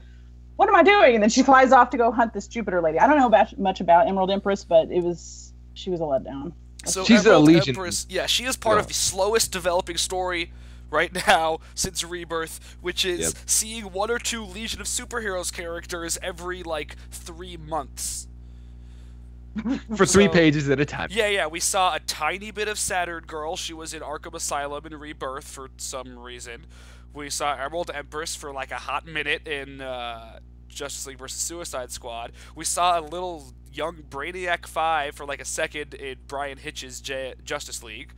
what am I doing? And then she flies off to go hunt this Jupiter lady. I don't know much about Emerald Empress, but she was a letdown. So she's Emerald a Legion. Empress, yeah, she is part of the slowest developing story right now since Rebirth, which is seeing 1 or 2 Legion of Superheroes characters every, 3 months. For 3 pages at a time. Yeah, we saw a tiny bit of Saturn Girl. She was in Arkham Asylum in Rebirth for some reason. We saw Emerald Empress for a hot minute in Justice League vs. Suicide Squad. We saw a little young Brainiac 5 for a second in Brian Hitch's Justice League.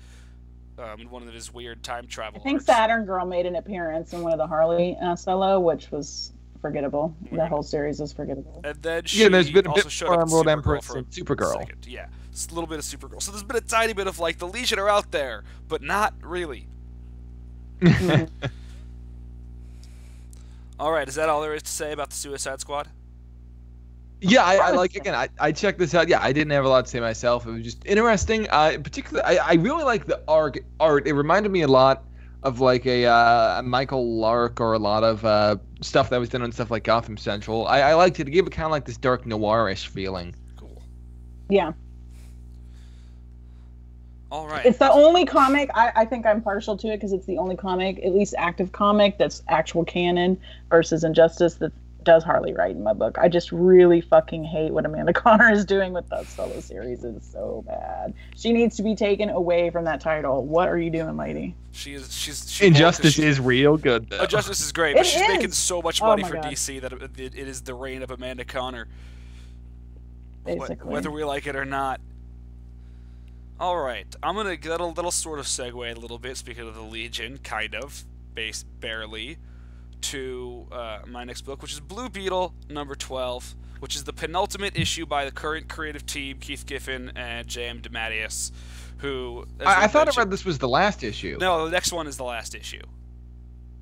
In one of his weird time travel I think arcs. Saturn Girl made an appearance in one of the Harley solo, which was forgettable. That whole series was forgettable. And then she there's been a also bit showed more up in Emerald Supergirl Empress for a and Supergirl. second. Yeah, just a little bit of Supergirl. So there's been a tiny bit of the Legion are out there, but not really. All right, is that all there is to say about the Suicide Squad? Yeah, I checked this out. Yeah, I didn't have a lot to say myself. It was just interesting. Particularly, I really like the art. It reminded me a lot of a Michael Lark or a lot of stuff that was done on stuff like Gotham Central. I liked it. It gave it kind of this dark noirish feeling. Cool. Yeah. All right. It's the only comic, I think I'm partial to it because it's the only comic, at least active comic, that's actual canon versus Injustice that does Harley right in my book. I just really fucking hate what Amanda Conner is doing with that solo series. It's so bad. She needs to be taken away from that title. What are you doing, lady? She's Injustice is real good, though. Injustice is great, but she's making so much money for God. DC that it is the reign of Amanda Conner. Basically. Whether we like it or not. All right, I'm gonna get a little sort of segue a little bit. Speaking of the Legion, kind of, barely, to my next book, which is Blue Beetle number 12, which is the penultimate issue by the current creative team, Keith Giffen and J.M. DeMatteis, who... I thought I read this was the last issue. No, the next one is the last issue.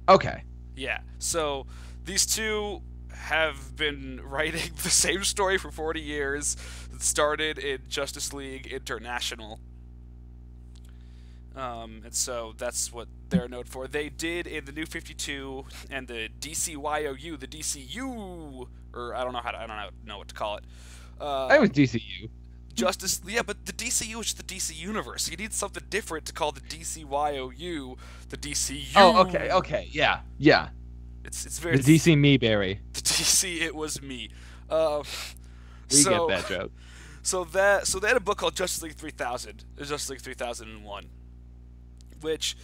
Okay. Yeah, so these two have been writing the same story for 40 years. It started in Justice League International. And so that's what they're known for. They did in the New 52 and the DCYOU, the DCU, or I don't know what to call it. That was DCU. Justice, yeah, but the DCU is just the DC universe. You need something different to call the DCYOU the DCU. Oh, okay, yeah. It's very the DC me, Barry. The DC it was me. We get that joke. So they had a book called Justice League 3000, Justice League 3001, which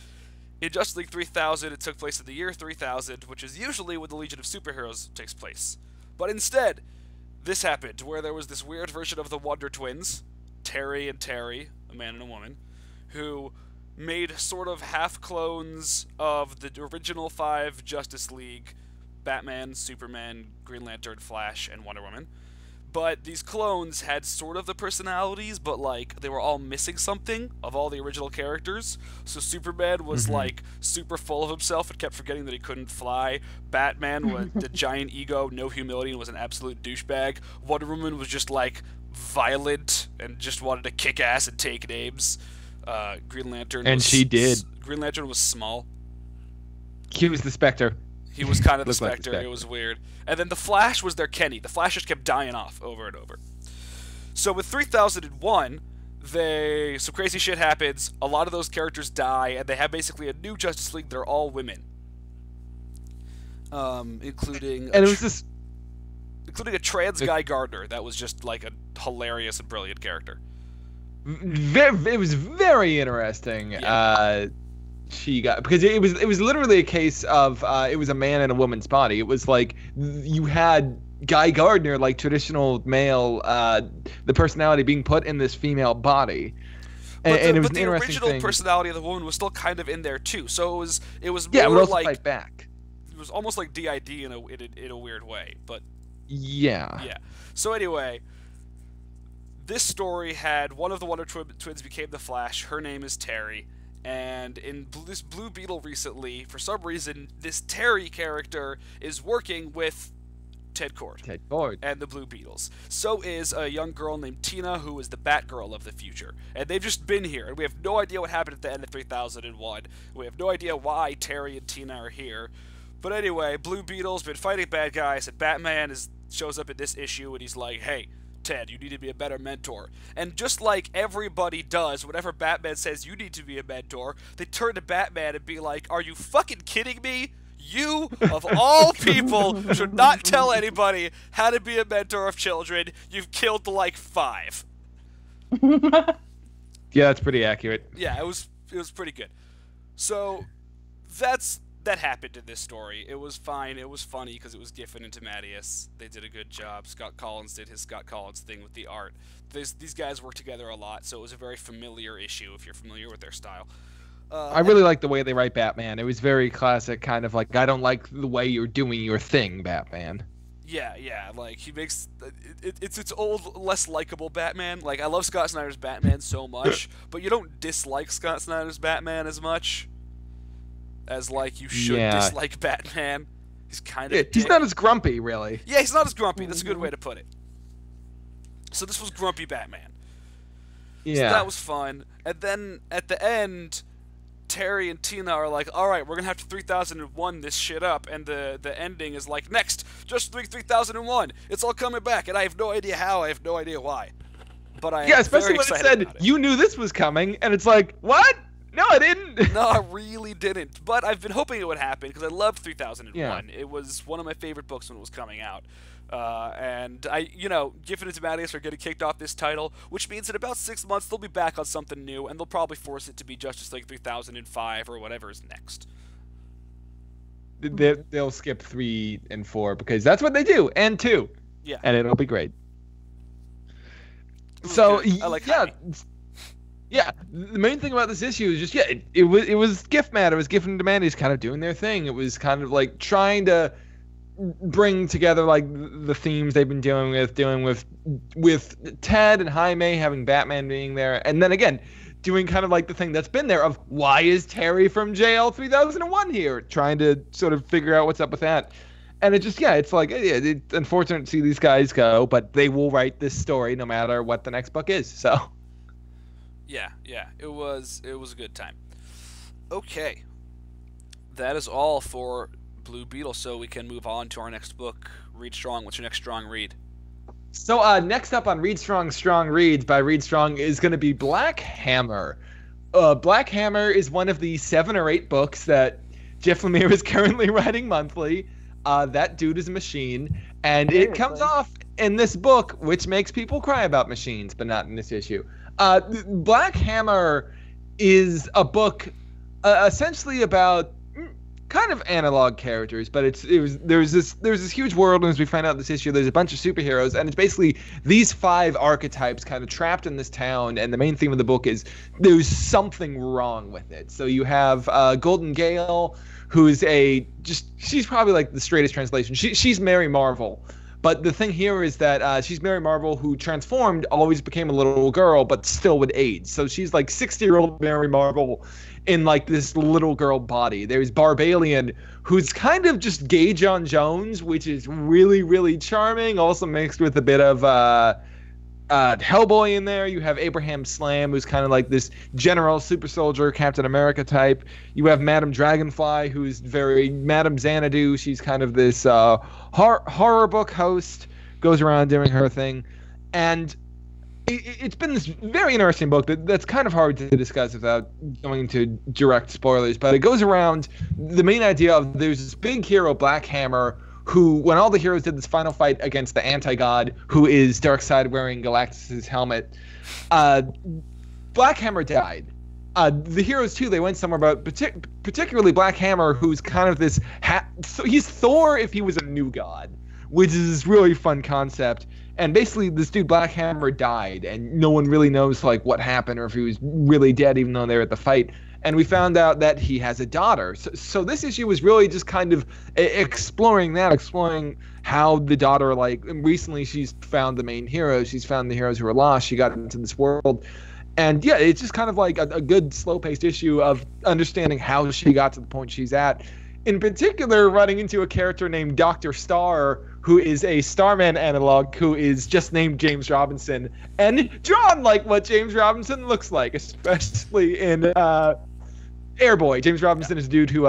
in Justice League 3000 it took place in the year 3000, which is usually when the Legion of Superheroes takes place. But instead, this happened where there was this weird version of the Wonder Twins, Terry and Terry, a man and a woman, who made sort of half clones of the original 5 Justice League: Batman, Superman, Green Lantern, Flash, and Wonder Woman. But these clones had sort of the personalities, but they were all missing something of all the original characters. So Superman was super full of himself and kept forgetting that he couldn't fly. Batman was the giant ego, no humility, and was an absolute douchebag. Wonder Woman was just violent and just wanted to kick ass and take names. Green Lantern and she did. Green Lantern was small. He was the Spectre. He was kind of the Like Spectre. the Spectre. It was weird. And then the Flash was their Kenny. The Flash just kept dying off over and over. So with 3001, some crazy shit happens. A lot of those characters die, and they have basically a new Justice League. They're all women, including including a trans Guy Gardner. That was just a hilarious and brilliant character. It was very interesting. Yeah. Because it was literally a case of it was a man in a woman's body. It was you had Guy Gardner, traditional male, the personality being put in this female body, and it was an interesting original thing. Personality of the woman was still kind of in there too. So it was Yeah, more it would also fight back. It was almost like DID in a weird way, but yeah. So anyway, this story had one of the Wonder Twins became the Flash. Her name is Terry. And in this Blue Beetle recently, for some reason, this Terry character is working with Ted Kord. And the Blue Beetles. So is a young girl named Tina, who is the Batgirl of the future. And they've just been here, and we have no idea what happened at the end of 3001. We have no idea why Terry and Tina are here. But anyway, Blue Beetle's been fighting bad guys, and Batman shows up in this issue, and he's like, hey, Ted, you need to be a better mentor. And just like everybody does, whenever Batman says you need to be a mentor, they turn to Batman and be like, are you fucking kidding me? You, of all people, should not tell anybody how to be a mentor of children. You've killed, like, 5. Yeah, that's pretty accurate. Yeah, it was pretty good. So, that happened in this story. It was fine. It was funny because it was Giffen and Timadius. They did a good job. Scott Collins did his Scott Collins thing with the art. These guys work together a lot, so it was a very familiar issue if you're familiar with their style. I really like the way they write Batman. It was very classic, kind of like, I don't like the way you're doing your thing, Batman. Yeah, like, he makes... It's its old, less likable Batman. Like, I love Scott Snyder's Batman so much, but you don't dislike Scott Snyder's Batman as much as, like, you should dislike Batman. He's kind of he's not as grumpy, really. Yeah, he's not as grumpy. That's a good way to put it. So this was grumpy Batman. Yeah. So that was fun. And then, at the end... Terry and Tina are like, alright, we're gonna have to 3001 this shit up, and the ending is like, next, just 3001, it's all coming back, and I have no idea how, I have no idea why. But I am especially when it said, you knew this was coming, and it's like, what? No, I didn't. No, I really didn't. But I've been hoping it would happen, because I loved 3001. Yeah. It was one of my favorite books when it was coming out. And Giffen and Timadius are getting kicked off this title, which means in about 6 months they'll be back on something new, and they'll probably force it to be Justice League 3005 or whatever is next. They'll skip 3 and 4 because that's what they do, and 2. Yeah. And it'll be great. So I like Jaime. Yeah, the main thing about this issue is just it was Gift Mad. It was Giffen and Timadius kind of doing their thing. It was kind of like trying to bring together like the themes they've been dealing with Ted and Jaime having Batman being there, and then again doing kind of like the thing that's been there of why is Terry from JL 3001 here, trying to sort of figure out what's up with that. And it just it's like it's unfortunate to see these guys go, but they will write this story no matter what the next book is. So yeah, it was a good time. Okay, that is all for Blue Beetle, so we can move on to our next book, Reed Strong. What's your next strong read? So next up on Reed Strong's Strong Reads by Reed Strong is going to be Black Hammer. Black Hammer is one of the 7 or 8 books that Jeff Lemire is currently writing monthly. That dude is a machine, and it comes off in this book, which makes people cry about machines, but not in this issue. Black Hammer is a book essentially about kind of analog characters, but there's this huge world, and as we find out in this issue, there's a bunch of superheroes, and it's basically these 5 archetypes kind of trapped in this town, and the main theme of the book is there's something wrong with it. So you have Golden Gale, who's she's probably like the straightest translation. She's Mary Marvel. But the thing here is that she's Mary Marvel, who transformed, always became a little girl, but still would age. So she's like 60-year-old Mary Marvel in like this little girl body. There's Barbalian, who's kind of just Gay John Jones, which is really, really charming, also mixed with a bit of Hellboy in there. You have Abraham Slam, who's kind of like this general super soldier Captain America type. You have Madame Dragonfly, who's very Madame Xanadu. She's kind of this horror book host, goes around doing her thing. And it's been this very interesting book that's kind of hard to discuss without going into direct spoilers. But it goes around the main idea of there's this big hero, Black Hammer, who, when all the heroes did this final fight against the anti-god, who is Darkseid wearing Galactus' helmet, Black Hammer died. The heroes, too, they went somewhere, but particularly Black Hammer, who's kind of this... so he's Thor if he was a new god, which is this really fun concept. And basically, this dude, Black Hammer, died, and no one really knows like what happened or if he was really dead, even though they were at the fight. And we found out that he has a daughter. So this issue was really just kind of exploring how the daughter, like, recently she's found the main hero. She's found the heroes who are lost. She got into this world. And yeah, it's just kind of like a good slow-paced issue of understanding how she got to the point she's at. In particular, running into a character named Dr. Star, who is a Starman analog who is just named James Robinson and drawn like what James Robinson looks like, especially in Airboy. James Robinson is a dude who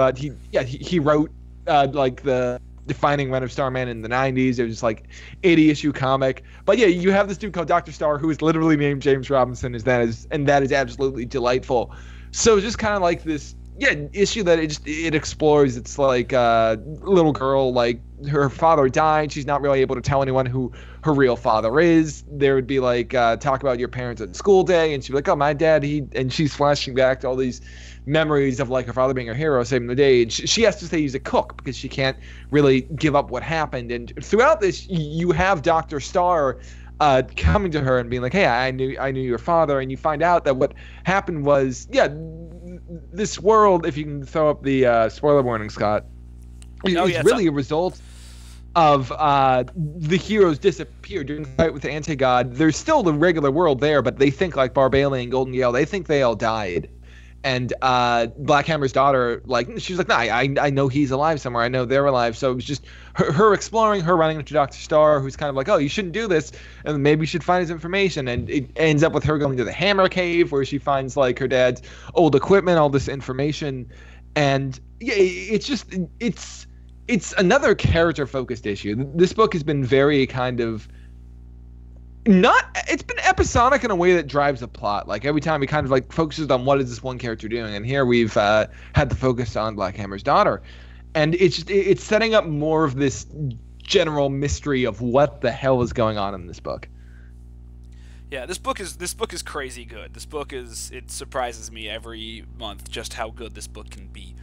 he wrote like the defining run of Starman in the 90s. It was just like 80-issue comic. But yeah, you have this dude called Dr. Star who is literally named James Robinson, and that is absolutely delightful. So it's just kind of like this issue that it explores. It's like a little girl, like her father died. She's not really able to tell anyone who her real father is. There would be like talk about your parents at school day, and she'd be like, oh, my dad, and she's flashing back to all these memories of like her father being her hero, saving the day. And she has to say he's a cook because she can't really give up what happened. And throughout this, you have Dr. Star coming to her and being like, hey, I knew your father. And you find out that what happened was, this world, if you can throw up the spoiler warning, Scott, is really a result of the heroes disappeared during the fight with the anti-god. There's still the regular world there, but they think like Barbalia and Golden Gale, they think they all died. And Black Hammer's daughter, like, she's like, nah, I know he's alive somewhere. I know they're alive. So it was just her exploring, her running into Dr. Star, who's kind of like, oh, you shouldn't do this, and maybe you should find his information. And it ends up with her going to the Hammer Cave, where she finds like her dad's old equipment, all this information. And yeah, it's another character-focused issue. This book has been very kind of it's been episodic in a way that drives the plot. Like every time he kind of like focuses on what is this one character doing, and here we've had the focus on Black Hammer's daughter, and it's setting up more of this general mystery of what the hell is going on in this book. Yeah, this book is crazy good. It surprises me every month just how good this book can be.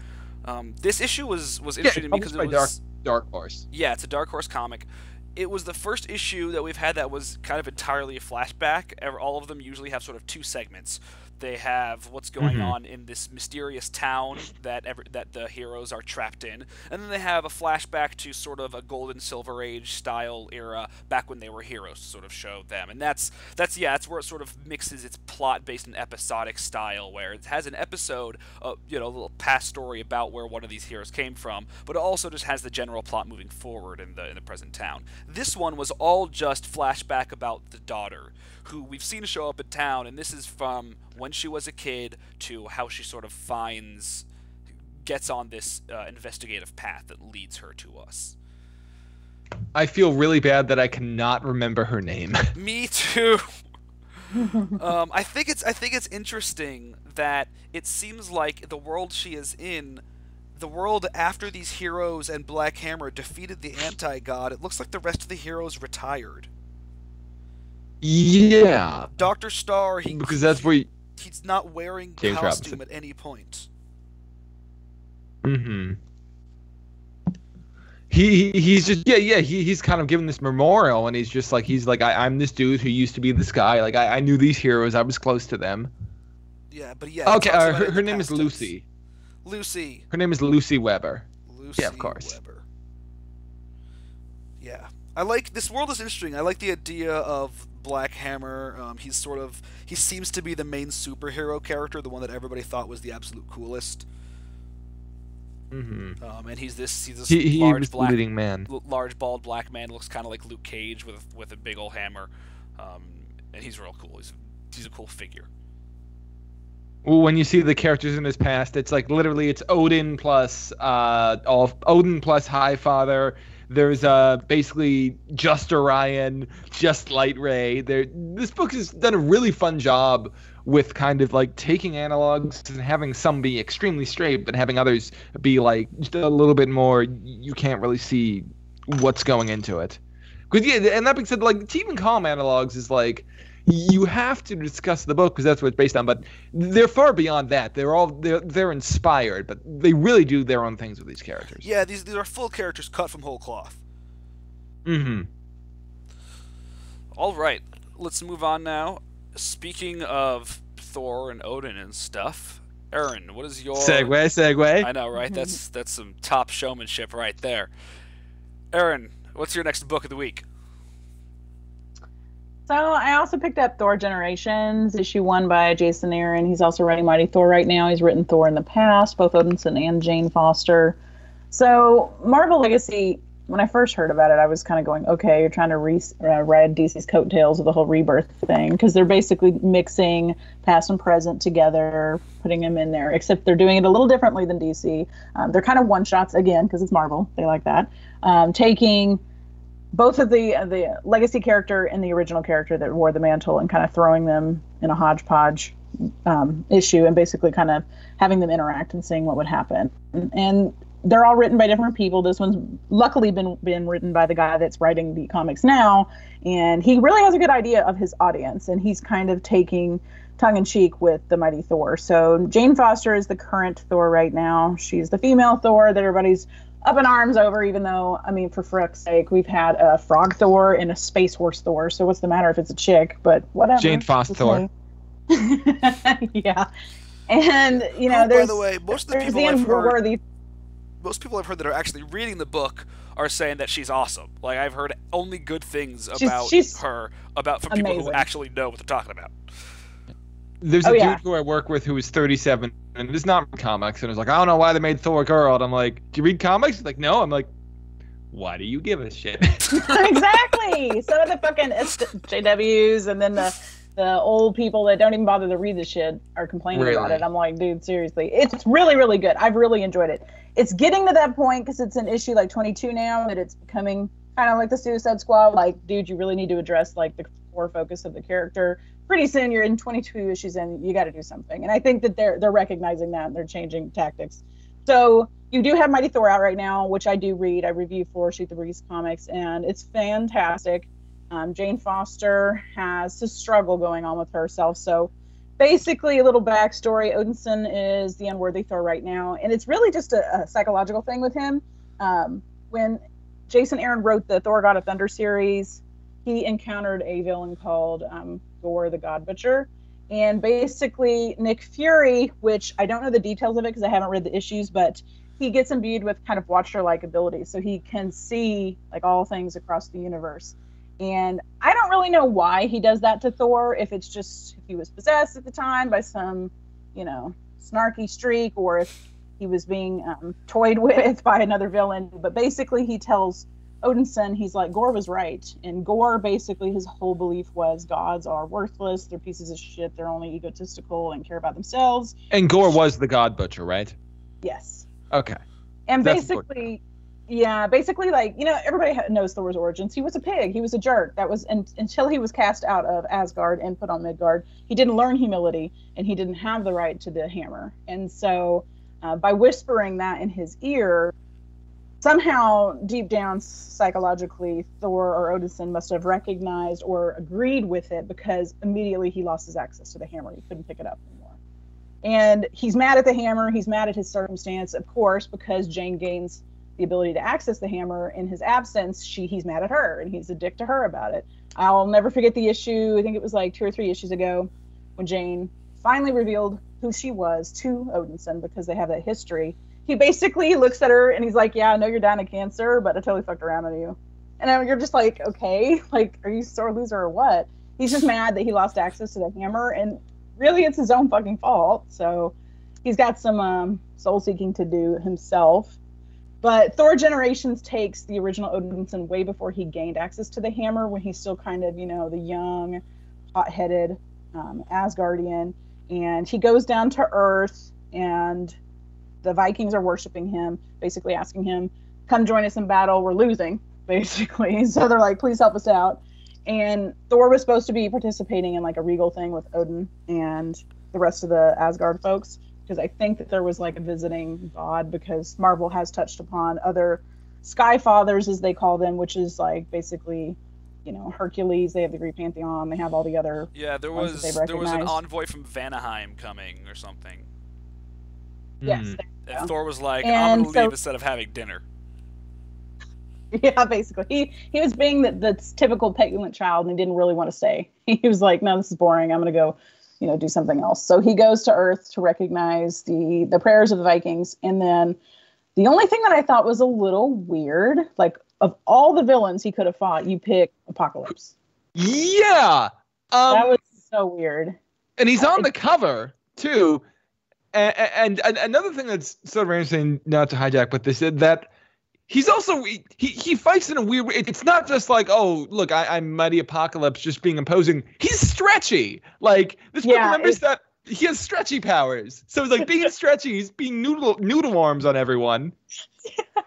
This issue was interesting to me because it was Dark Horse. Yeah, it's a Dark Horse comic. It was the first issue that we've had that was kind of entirely a flashback. All of them usually have sort of two segments. They have what's going on in this mysterious town that the heroes are trapped in, and then they have a flashback to sort of a Golden Silver Age style era back when they were heroes to sort of show them. And that's where it sort of mixes its plot based in episodic style, where it has an episode, a little past story about where one of these heroes came from, but it also just has the general plot moving forward in the present town. This one was all just flashback about the daughter, who we've seen show up in town, and this is from when she was a kid to how she sort of gets on this investigative path that leads her to us. I feel really bad that I cannot remember her name. Me too. I think it's interesting that it seems like the world she is in, the world after these heroes and Black Hammer defeated the anti-god, it looks like the rest of the heroes retired. Yeah. Dr. Star, because that's where he's not wearing James costume Robinson. at any point. Mm-hmm. He's just he's kind of given this memorial, and he's like I'm this dude who used to be this guy. Like I knew these heroes. I was close to them. Yeah, but yeah. Okay, her name is Lucy. Lucy. Her name is Lucy Weber. Lucy. Yeah, of course. Weber. Yeah, I like this world is interesting. I like the idea of Black Hammer. He seems to be the main superhero character, the one that everybody thought was the absolute coolest. Mm-hmm. And he's this leading man. Large bald black man, looks kind of like Luke Cage with a big old hammer, and he's real cool. He's a cool figure. Well, when you see the characters in his past, it's like literally it's Odin plus Odin plus Highfather. There's basically just Orion, just Light Ray. This book has done a really fun job with kind of like taking analogs and having some be extremely straight, but having others be like just a little bit more. You can't really see what's going into it. Because and that being said, like to even call them analogs is like you have to discuss the book because that's what it's based on. But they're far beyond that. They're inspired, but they really do their own things with these characters. Yeah, these are full characters cut from whole cloth. Mm-hmm. All right, let's move on now. Speaking of Thor and Odin and stuff, Erin, what is your segue? I know, right? That's some top showmanship right there. Erin, what's your next book of the week? So I also picked up Thor Generations, issue 1 by Jason Aaron. He's also writing Mighty Thor right now. He's written Thor in the past, both Odinson and Jane Foster. So Marvel Legacy, when I first heard about it, I was kind of going, okay, you're trying to ride DC's coattails of the whole rebirth thing, because they're basically mixing past and present together, putting them in there, except they're doing it a little differently than DC. They're kind of one-shots, again, because it's Marvel. They like that. Taking both of the legacy character and the original character that wore the mantle and kind of throwing them in a hodgepodge issue and basically kind of having them interact and seeing what would happen. And they're all written by different people. This one's luckily been written by the guy that's writing the comics now, and he really has a good idea of his audience, and he's kind of taking tongue-in-cheek with the Mighty Thor. So Jane Foster is the current Thor right now. She's the female Thor that everybody's up in arms over, even though, I mean, for frick's sake, we've had a frog Thor and a space horse Thor, so what's the matter if it's a chick? But whatever. Jane Foster Thor. Yeah. And, you know, by the way, most of the people I've heard that are actually reading the book are saying that she's awesome. Like, I've heard only good things about her, from people who actually know what they're talking about. There's a dude who I work with who is 37 and does not read comics, and is like, I don't know why they made Thor a girl. And I'm like, do you read comics? He's like, no. I'm like, why do you give a shit? Exactly. So the fucking JWs and then the old people that don't even bother to read the shit are complaining about it. I'm like, dude, seriously. It's really, really good. I've really enjoyed it. It's getting to that point, because it's an issue like 22 now, that it's becoming kind of like the Suicide Squad. Like, dude, you really need to address like the core focus of the character. Pretty soon you're in 22 issues and you got to do something. And I think that they're recognizing that and they're changing tactics. So you do have Mighty Thor out right now, which I do read. I review for Shoot the Breeze Comics, and it's fantastic. Jane Foster has a struggle going on with herself. So basically, a little backstory. Odinson is the unworthy Thor right now, and it's really just a psychological thing with him. When Jason Aaron wrote the Thor God of Thunder series, he encountered a villain called Gore the God Butcher. And basically, Nick Fury, which I don't know the details of it because I haven't read the issues, but he gets imbued with kind of Watcher-like abilities. So he can see like all things across the universe. And I don't really know why he does that to Thor, if it's just if he was possessed at the time by some, you know, snarky streak, or if he was being toyed with by another villain. But basically he tells Odinson, he's like, Gore was right. And Gore, basically his whole belief was gods are worthless, they're pieces of shit, they're only egotistical and care about themselves. And Gore was the God Butcher, right? Yes. Okay. And basically... Yeah, basically, like, you know, everybody knows Thor's origins. He was a pig. He was a jerk. That was until he was cast out of Asgard and put on Midgard. He didn't learn humility, and he didn't have the right to the hammer. And so, by whispering that in his ear, somehow deep down psychologically, Thor or Odinson must have recognized or agreed with it, because immediately he lost his access to the hammer. He couldn't pick it up anymore. And he's mad at the hammer. He's mad at his circumstance, of course, because Jane gains the ability to access the hammer in his absence. He's mad at her, and he's a dick to her about it. I'll never forget the issue, I think it was like 2 or 3 issues ago, when Jane finally revealed who she was to Odinson, because they have that history. He basically looks at her and he's like, yeah, I know you're dying of cancer, but I totally fucked around on you. And you're just like, okay, like, are you sore loser or what? He's just mad that he lost access to the hammer, and really it's his own fucking fault. So he's got some soul seeking to do himself. But Thor Generations takes the original Odinson way before he gained access to the hammer, when he's still kind of, you know, the young, hot-headed Asgardian. And he goes down to Earth, and the Vikings are worshiping him, basically asking him, come join us in battle, we're losing, basically. So they're like, please help us out. And Thor was supposed to be participating in like a regal thing with Odin and the rest of the Asgard folks, because I think that there was like a visiting god, because Marvel has touched upon other Sky Fathers, as they call them, which is like basically, you know, Hercules. They have the Greek pantheon. They have all the other. Yeah, there was an envoy from Vanaheim coming or something. Yes. And Thor was like, I'm gonna leave instead of having dinner. Yeah, basically, he was being the typical petulant child, and he didn't really want to stay. He was like, no, this is boring. I'm gonna go, you know, do something else. So he goes to Earth to recognize the prayers of the Vikings. And then the only thing that I thought was a little weird, like, of all the villains he could have fought, you pick Apocalypse. Yeah. That was so weird. And he's on the cover too. And another thing that's sort of interesting, not to hijack, but they said that he's also he fights in a weird way. It's not just like, oh, look, I'm Mighty Apocalypse just being imposing. He's stretchy. Like this book remembers that he has stretchy powers. So it's like being stretchy, he's being noodle arms on everyone. Yeah.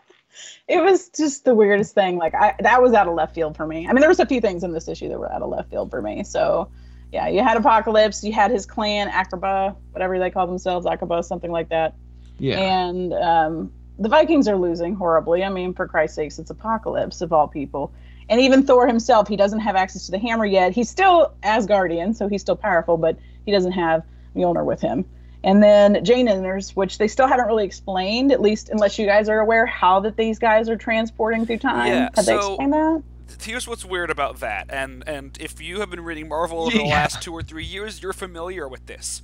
It was just the weirdest thing. Like that was out of left field for me. I mean, there was a few things in this issue that were out of left field for me. So yeah, you had Apocalypse, you had his clan, Akaba, whatever they call themselves, Akaba, something like that. Yeah. And the Vikings are losing horribly. I mean, for Christ's sakes, it's Apocalypse of all people. And even Thor himself, he doesn't have access to the hammer yet. He's still Asgardian, so he's still powerful, but he doesn't have Mjolnir with him. And then Jane enters, which they still haven't really explained, at least unless you guys are aware how that these guys are transporting through time. Yeah, Have they explained that? Here's what's weird about that, and if you have been reading Marvel over the last 2 or 3 years, you're familiar with this.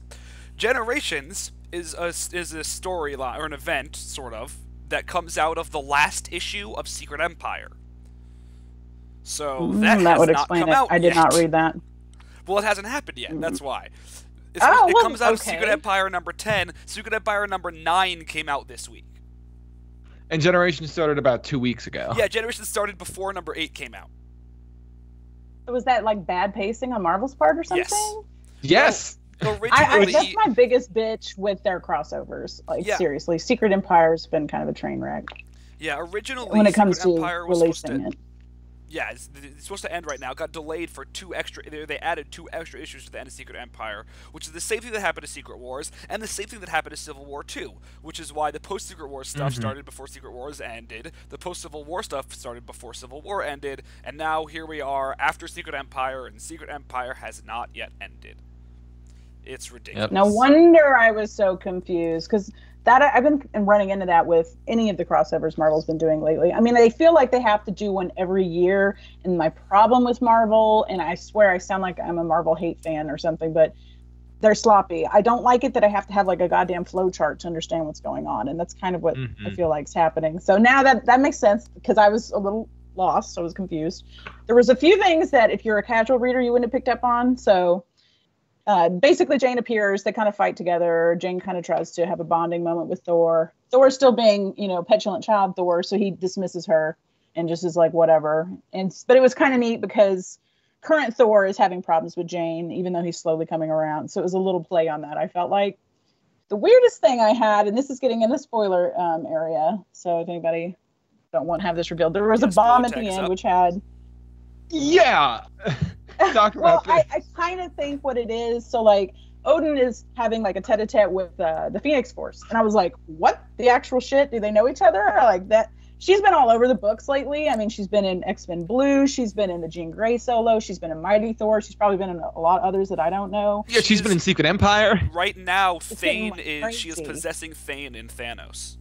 Generations is a storyline, or an event, sort of, that comes out of the last issue of Secret Empire. So that would has explain not it. come out I did yet. not read that. Well, it hasn't happened yet, that's why. It comes out of Secret Empire number 10. Secret Empire number 9 came out this week. And Generation started about 2 weeks ago. Yeah, Generation started before number 8 came out. Was that like bad pacing on Marvel's part or something? Yes. Well, originally, that's my biggest bitch with their crossovers. Like seriously, Secret Empire's been kind of a train wreck. Yeah, originally when it comes Secret to Empire was releasing it. Yeah, it's supposed to end right now. It got delayed for 2 extra. They added 2 extra issues to the end of Secret Empire, which is the same thing that happened to Secret Wars, and the same thing that happened to Civil War 2, which is why the post-Secret War stuff started before Secret Wars ended, the post-Civil War stuff started before Civil War ended, and now here we are after Secret Empire, and Secret Empire has not yet ended. It's ridiculous. No wonder I was so confused, because that I've been running into that with any of the crossovers Marvel's been doing lately. I mean, they feel like they have to do one every year, and my problem with Marvel, and I swear I sound like I'm a Marvel hate fan or something, but they're sloppy. I don't like it that I have to have like a goddamn flow chart to understand what's going on, and that's kind of what I feel like is happening. So now that makes sense, because I was a little lost, I was confused. There was a few things that if you're a casual reader you wouldn't have picked up on, so basically Jane appears, they kind of fight together. Jane kind of tries to have a bonding moment with Thor. Thor's still being, petulant child Thor, so he dismisses her and just is like, whatever. But it was kind of neat because current Thor is having problems with Jane, even though he's slowly coming around. So it was a little play on that, I felt like. The weirdest thing I had, and this is getting in the spoiler area, so if anybody don't want to have this revealed, there was a bomb at the end which had... Yeah! Talk about well, I kind of think what it is. So, like, Odin is having like a tete-a-tete with the Phoenix Force, and I was like, "What the actual shit? Do they know each other?" Like that. She's been all over the books lately. I mean, she's been in X-Men Blue. She's been in the Jean Grey solo. She's been in Mighty Thor. She's probably been in a lot of others that I don't know. Yeah, she's been in Secret Empire. Right now, Thane she is possessing Thane in Thanos.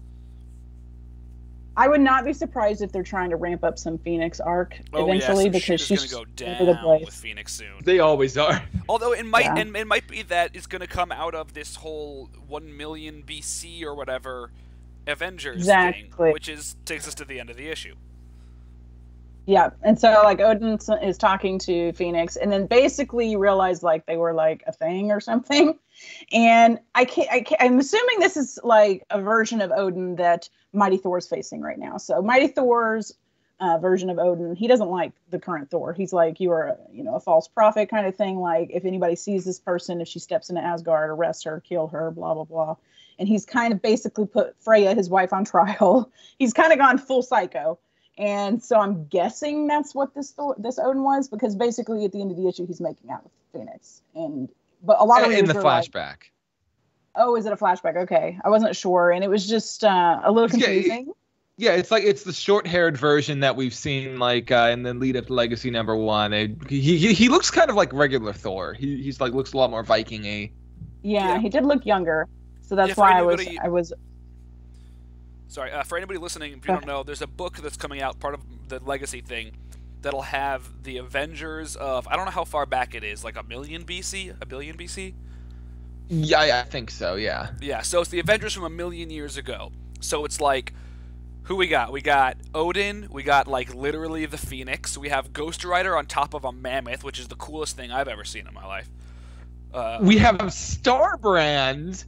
I would not be surprised if they're trying to ramp up some Phoenix arc eventually, because she's going to go over the down place with Phoenix soon. They always are. Although it might be that it's going to come out of this whole 1 million BC or whatever Avengers thing, which takes us to the end of the issue. Yeah, and so like Odin is talking to Phoenix, and then basically you realize like they were like a thing or something, and I'm assuming this is like a version of Odin that Mighty Thor's facing right now. So Mighty Thor's version of Odin, he doesn't like the current Thor. He's like, you are a false prophet kind of thing. Like if anybody sees this person, if she steps into Asgard, arrest her, kill her, blah blah blah. And he's kind of basically put Freya, his wife, on trial. He's kind of gone full psycho. And so I'm guessing that's what this Odin was, because basically at the end of the issue he's making out with Phoenix. But a lot of in the flashback. Like, oh, is it a flashback? Okay, I wasn't sure, and it was just a little confusing. Yeah, it's the short-haired version that we've seen like in the lead up to Legacy #1. He looks kind of like regular Thor. He's like looks a lot more Viking-y. Yeah, he did look younger, so that's why I was. Sorry, for anybody listening, if you don't know, there's a book that's coming out, part of the Legacy thing, that'll have the Avengers of, I don't know how far back it is, like a billion BC? Yeah, I think so, yeah. Yeah, so it's the Avengers from 1 million years ago. So it's like Who we got? We got Odin. We got, like, literally the Phoenix. We have Ghost Rider on top of a mammoth, which is the coolest thing I've ever seen in my life. We have Starbrand,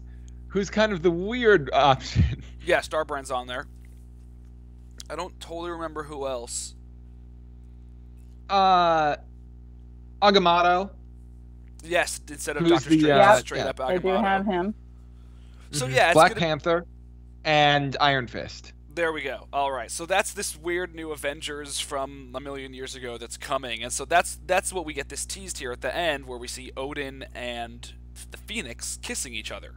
who's kind of the weird option. Yeah, Starbrand's on there. I don't totally remember who else. Agamotto. Yes, instead of Who's Doctor the, Strange, straight up They Agamotto. do have him. So yeah, it's Black gonna... Panther and Iron Fist. There we go. All right, so that's this weird new Avengers from a million years ago that's coming, and so that's what we get this teased here at the end, where we see Odin and the Phoenix kissing each other.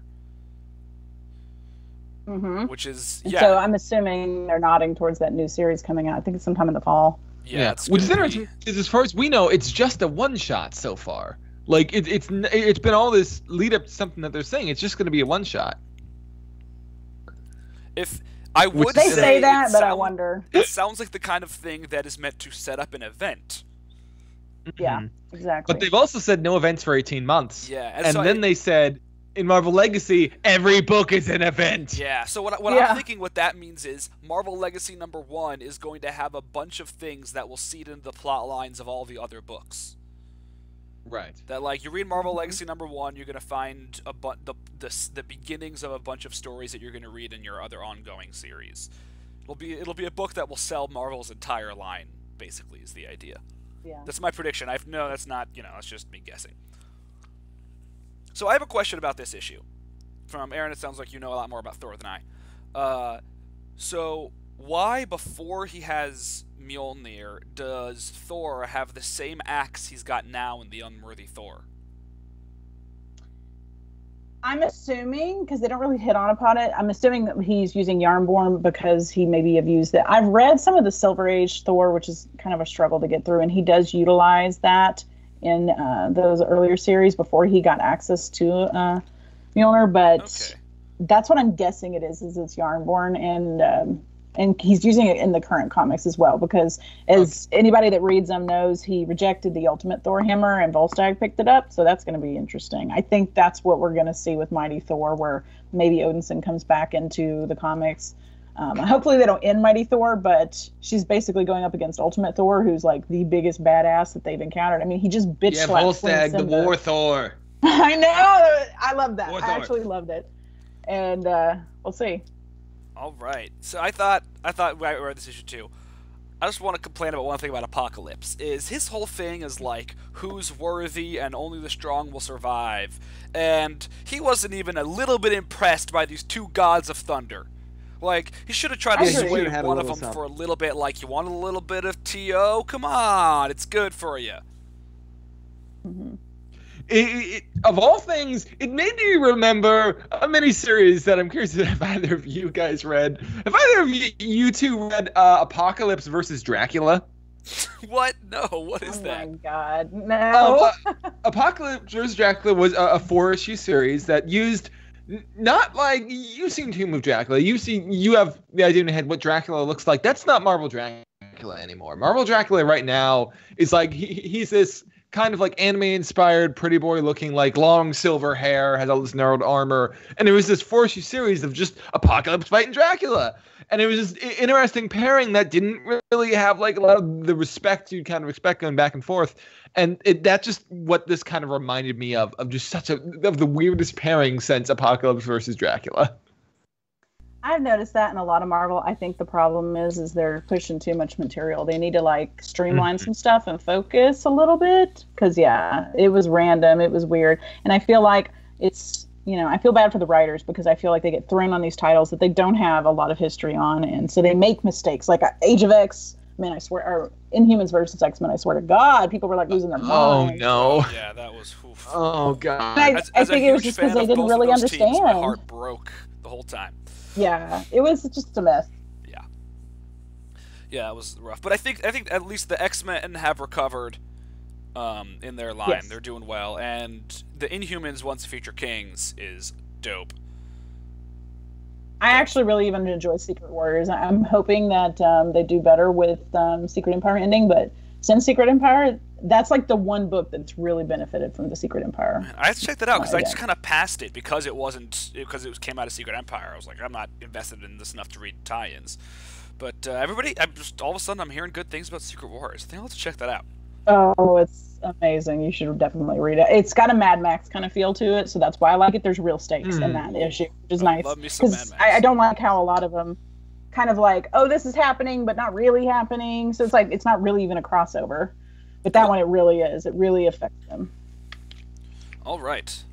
Mm-hmm. Which is So I'm assuming they're nodding towards that new series coming out. I think it's sometime in the fall. Yeah. Which is interesting because as far as we know, it's just a one-shot so far. Like it's been all this lead up to something that they're saying. It's just going to be a one-shot. If I would they say that, but I wonder. It sounds like the kind of thing that is meant to set up an event. Yeah, exactly. But they've also said no events for 18 months. Yeah, and so then they said in Marvel Legacy, every book is an event. Yeah, so what I'm thinking what that means is Marvel Legacy #1 is going to have a bunch of things that will seed into the plot lines of all the other books. Right. That, like, you read Marvel Legacy #1, you're going to find the beginnings of a bunch of stories that you're going to read in your other ongoing series. It'll be a book that will sell Marvel's entire line, basically, is the idea. Yeah. That's my prediction. No, that's not, that's just me guessing. So I have a question about this issue. From Erin, it sounds like you know a lot more about Thor than I. So why, before he has Mjolnir, does Thor have the same axe he's got now in the Unworthy Thor? I'm assuming, because they don't really hit on upon it, I'm assuming that he's using Yarnborn because he maybe have used it. I've read some of the Silver Age Thor, which is kind of a struggle to get through, and he does utilize that in those earlier series before he got access to Mjolnir, but that's what I'm guessing it is it's Yarnborn, and he's using it in the current comics as well, because as anybody that reads them knows, he rejected the Ultimate Thor hammer and Volstagg picked it up, so that's going to be interesting. I think that's what we're going to see with Mighty Thor, where maybe Odinson comes back into the comics. Hopefully they don't end Mighty Thor, but she's basically going up against Ultimate Thor, who's like the biggest badass that they've encountered. I mean, he just bitch slapped Volstagg, the War Thor. I know! I love that. War I Thor. actually loved it. And we'll see. All right. So I thought I read this issue too. I just want to complain about one thing about Apocalypse. Is his whole thing is like, who's worthy and only the strong will survive. And he wasn't even a little bit impressed by these two gods of thunder. Like, he should have tried to sway one of them for a little bit. Like, you want a little bit of T.O.? Come on, it's good for you. Mm-hmm. Of all things, it made me remember a miniseries that I'm curious if either of you guys read. If either of you two read Apocalypse versus Dracula? What? No, what is that? Oh my god, no. Apocalypse versus Dracula was a 4-issue series that used... Not like you've seen Tomb of Dracula. You have the idea in your head what Dracula looks like. That's not Marvel Dracula anymore. Marvel Dracula right now is like he's this kind of like anime-inspired pretty boy looking, like long silver hair, has all this narrowed armor, and it was this 4-issue series of just Apocalypse fighting Dracula. And it was just an interesting pairing that didn't really have like a lot of the respect you'd kind of expect going back and forth. And that's just what this kind of reminded me of just of the weirdest pairing since Apocalypse versus Dracula. I've noticed that in a lot of Marvel. I think the problem is they're pushing too much material. They need to like streamline some stuff and focus a little bit. Because it was random, it was weird, and I feel like it's I feel bad for the writers because I feel like they get thrown on these titles that they don't have a lot of history on, and so they make mistakes. Like Age of X, man, I swear, or Inhumans versus X-Men, I swear to God, people were like losing their minds. Oh no! Yeah, that was. Oof. Oh god! I think it was just because they didn't really understand. Teams, my heart broke the whole time. Yeah, it was just a mess. Yeah, it was rough. But I think at least the X-Men have recovered in their line. Yes. They're doing well, and the Inhumans Once Future Kings is dope. I actually really even enjoy Secret Warriors. I'm hoping that they do better with Secret Empire ending, but since Secret Empire, that's like the one book that's really benefited from the Secret Empire. I have to check that out because I just kind of passed it because it came out of Secret Empire. I was like, I'm not invested in this enough to read tie-ins. But everybody, I'm just all of a sudden I'm hearing good things about Secret Wars. I think I'll have to check that out. Oh, it's amazing. You should definitely read it. It's got a Mad Max kind of feel to it, so that's why I like it. There's real stakes in that issue, which is nice. Love me some Mad Max. I don't like how a lot of them kind of like, oh, this is happening, but not really happening. So it's like it's not really even a crossover. But that one, it really is. It really affects them. All right.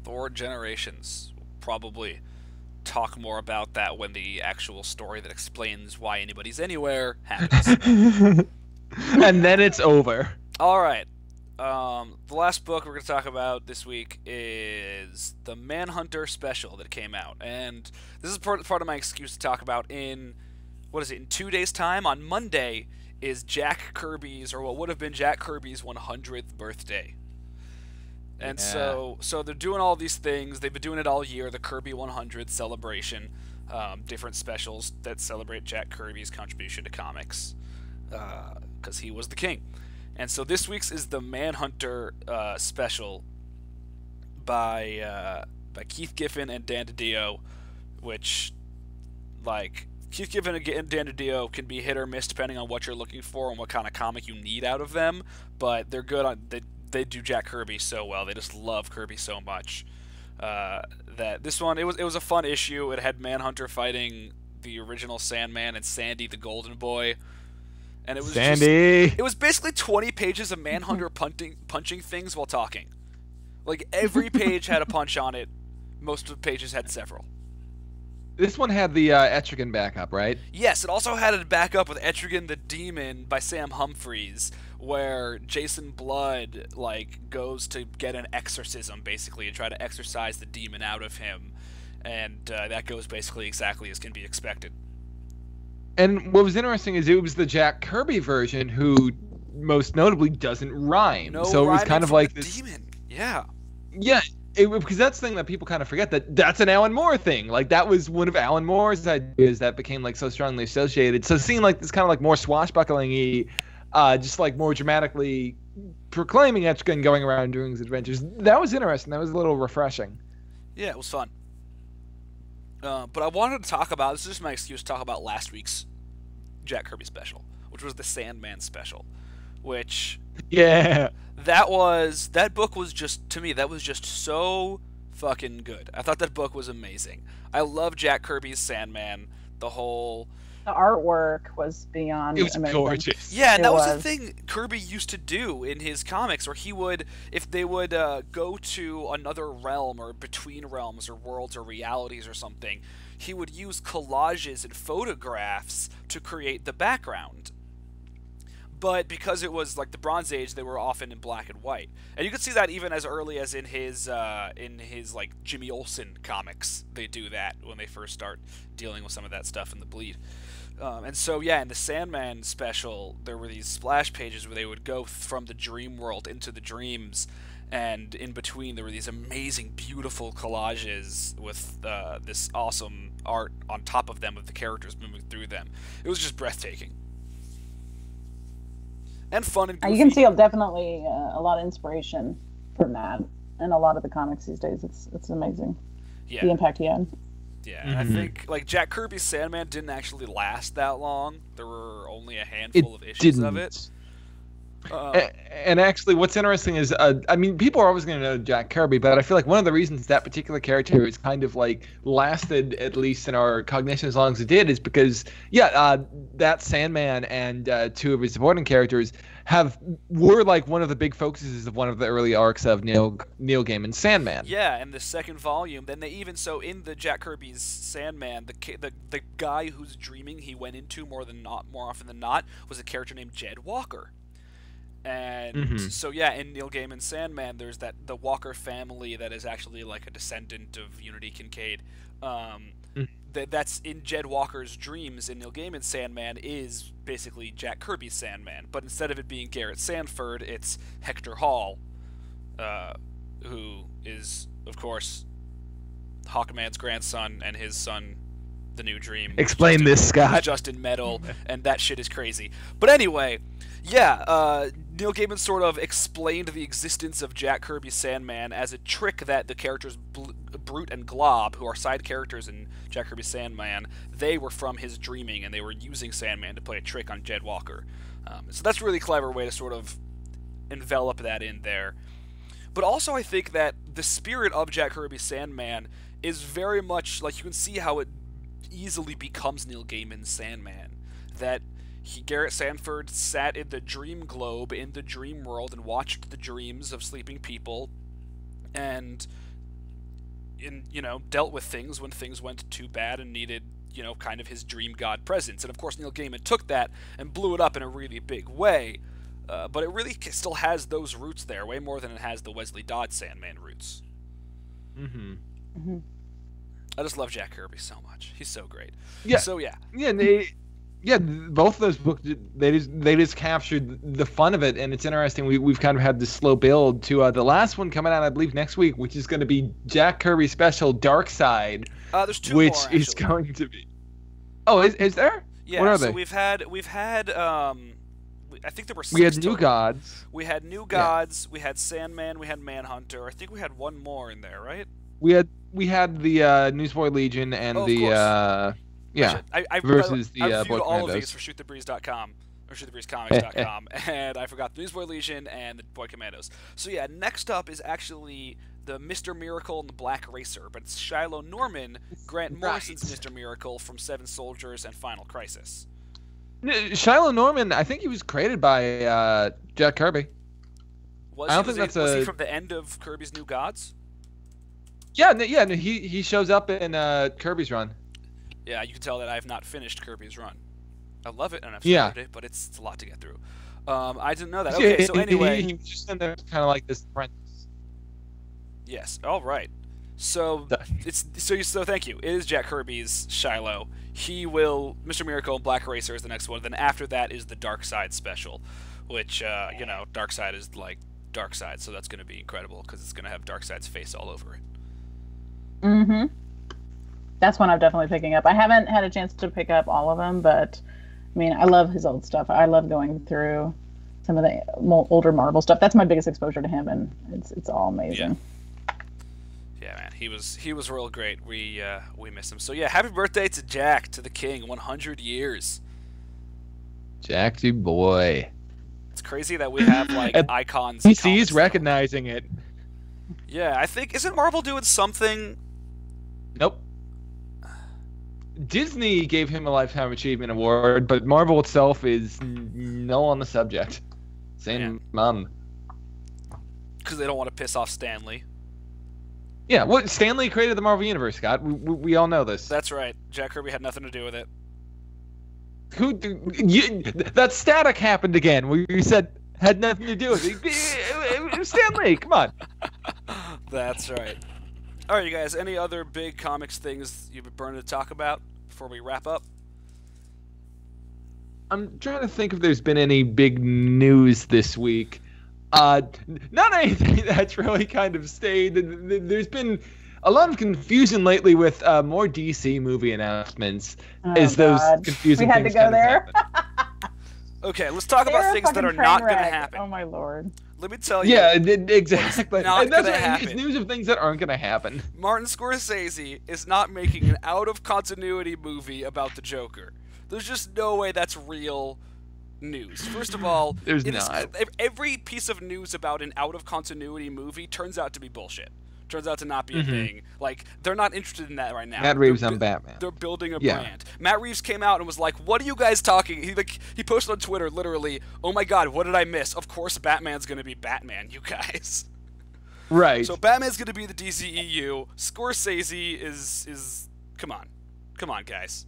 Thor Generations. We'll probably talk more about that when the actual story that explains why anybody's anywhere happens. And then it's over. All right. The last book we're going to talk about this week is the Manhunter special that came out. And this is part of my excuse to talk about in 2 days' time? On Monday is Jack Kirby's, or what would have been Jack Kirby's 100th birthday. And so they're doing all these things. They've been doing it all year, the Kirby 100 celebration, different specials that celebrate Jack Kirby's contribution to comics, because he was the king. And so this week's is the Manhunter special by Keith Giffen and Dan DiDio, which, like, Keith Giffen and Dan DiDio can be hit or miss depending on what you're looking for and what kind of comic you need out of them, but they're good on... They do Jack Kirby so well. They just love Kirby so much that this one, it was a fun issue. It had Manhunter fighting the original Sandman and Sandy the Golden Boy, and it was it was basically 20 pages of Manhunter punching things while talking. Like every page had a punch on it. Most of the pages had several. This one had the Etrigan backup, right? Yes, it also had a backup with Etrigan the Demon by Sam Humphries, where Jason Blood goes to get an exorcism, basically, and try to exorcise the demon out of him, and that goes basically exactly as can be expected. And what was interesting is it was the Jack Kirby version, who most notably doesn't rime. No, so it was kind of like this demon. Yeah. Yeah. Because that's the thing that people kind of forget, that's an Alan Moore thing. Like, that was one of Alan Moore's ideas that became, so strongly associated. So seeing, this kind of, more swashbuckling-y, just, more dramatically proclaiming Etrigan going around doing his adventures, that was interesting. That was a little refreshing. Yeah, it was fun. But I wanted to talk about, this is just my excuse to talk about last week's Jack Kirby special, which was the Sandman special, which... Yeah. That book was just, to me, that was just so fucking good. I thought that book was amazing. I love Jack Kirby's Sandman. The artwork was beyond amazing. It was gorgeous. Yeah, and that was the thing Kirby used to do in his comics, where he would, if they would go to another realm or between realms or worlds or realities or something, he would use collages and photographs to create the background. But because it was the Bronze Age, they were often in black and white, and you could see that even as early as in his Jimmy Olsen comics. They do that when they first start dealing with some of that stuff in the Bleed. And so yeah, in the Sandman special, there were these splash pages where they would go from the dream world into the dreams, and in between there were these amazing, beautiful collages with this awesome art on top of them of the characters moving through them. It was just breathtaking. And fun and goofy. You can see definitely a lot of inspiration from that in a lot of the comics these days. It's amazing. Yeah. The impact he had. Yeah, and I think Jack Kirby's Sandman didn't actually last that long. There were only a handful of issues of it. And actually, what's interesting is, people are always going to know Jack Kirby, but I feel like one of the reasons that particular character is kind of lasted, at least in our cognition, as long as it did, is because, that Sandman and two of his supporting characters were one of the big focuses of one of the early arcs of Neil Gaiman's Sandman. Yeah, and the second volume, then they even, so in the Jack Kirby's Sandman, the guy whose dreaming he went into more often than not was a character named Jed Walker. And so yeah, in Neil Gaiman's Sandman, there's the Walker family that is actually a descendant of Unity Kincaid. That's in Jed Walker's dreams in Neil Gaiman's Sandman is basically Jack Kirby's Sandman, but instead of it being Garrett Sanford, it's Hector Hall, who is of course Hawkman's grandson, and his son, the New Dream. Explain this, Scott. Justin Metal, and that shit is crazy. But anyway. Yeah, Neil Gaiman sort of explained the existence of Jack Kirby's Sandman as a trick that the characters Brute and Glob, who are side characters in Jack Kirby's Sandman, they were from his dreaming, and they were using Sandman to play a trick on Jed Walker. So that's a really clever way to sort of envelop that in there. But also I think that the spirit of Jack Kirby's Sandman is very much, like, you can see how it easily becomes Neil Gaiman's Sandman. That Garrett Sanford sat in the dream globe, in the dream world, and watched the dreams of sleeping people, and dealt with things when things went too bad and needed, kind of his dream god presence. And of course Neil Gaiman took that and blew it up in a really big way. But it really still has those roots there, way more than it has the Wesley Dodds Sandman roots. Mm-hmm. Mm-hmm. I just love Jack Kirby so much. He's so great. Yeah. So yeah. Yeah, both of those books, they just captured the fun of it, and it's interesting. We've kind of had this slow build to the last one coming out, I believe, next week, which is going to be Jack Kirby's special Dark Side. There's two which more, is going to be. Oh, is there? Yeah. What are so they? we've had. I think there were 6 We had New total. Gods. We had New Gods. We had Sandman. We had Manhunter. I think we had one more in there, right? We had the Newsboy Legion and Yeah. versus I the reviewed Boy all Commandos. of these for shootthebreeze.com or shootthebreezecomics.com, and I forgot the Newsboy Legion and the Boy Commandos. So yeah, next up is actually the Mr. Miracle and the Black Racer, but it's Shiloh Norman, Grant Morrison's Mr. Miracle from Seven Soldiers and Final Crisis. Shiloh Norman, I think he was created by Jack Kirby. Was he from the end of Kirby's New Gods? Yeah, he shows up in Kirby's run. Yeah, you can tell that I have not finished Kirby's run. I love it, and I've started it, but it's a lot to get through. I didn't know that. Okay, so anyway... He was just in there kind of like this apprentice. Yes, all right. So, thank you. It is Jack Kirby's Shiloh. Mr. Miracle and Black Racer is the next one. Then after that is the Dark Side special, which, Dark Side is like Dark Side, so that's going to be incredible, because it's going to have Dark Side's face all over it. Mm-hmm. That's one I'm definitely picking up. I haven't had a chance to pick up all of them, but I mean, I love his old stuff. I love going through some of the older Marvel stuff. That's my biggest exposure to him, and it's all amazing. Yeah, man, he was real great. We miss him. So yeah, happy birthday to Jack, to the King, 100 years. Jacksy boy. It's crazy that we have like icons. DC's recognizing it. Yeah, I think, isn't Marvel doing something? Nope. Disney gave him a Lifetime Achievement Award, but Marvel itself is null on the subject. Same mum. Because they don't want to piss off Stan Lee. Yeah, Stan Lee created the Marvel Universe, Scott. We all know this. That's right. Jack Kirby had nothing to do with it. That static happened again, where you said had nothing to do with it. Stan Lee, come on. That's right. All right, you guys, any other big comics things you've been burning to talk about before we wrap up? I'm trying to think if there's been any big news this week. Not anything that's really kind of stayed. There's been a lot of confusion lately with more DC movie announcements. Those confusing we had things to go there. Okay, let's talk about things that are not going to happen. Oh my lord. Let me tell you. Yeah, exactly. Not that's gonna happen. It's news of things that aren't going to happen. Martin Scorsese is not making an out-of-continuity movie about the Joker. There's just no way that's real news. First of all, there's not. Every piece of news about an out-of-continuity movie turns out to be bullshit. Turns out to not be a thing. Like, they're not interested in that right now. Matt Reeves on Batman. They're building a brand. Matt Reeves came out and was like, "What are you guys talking?" He posted on Twitter, literally, "Oh my god, what did I miss? Of course Batman's gonna be Batman, you guys." Right. So Batman's gonna be the DCEU. Scorsese is come on, guys.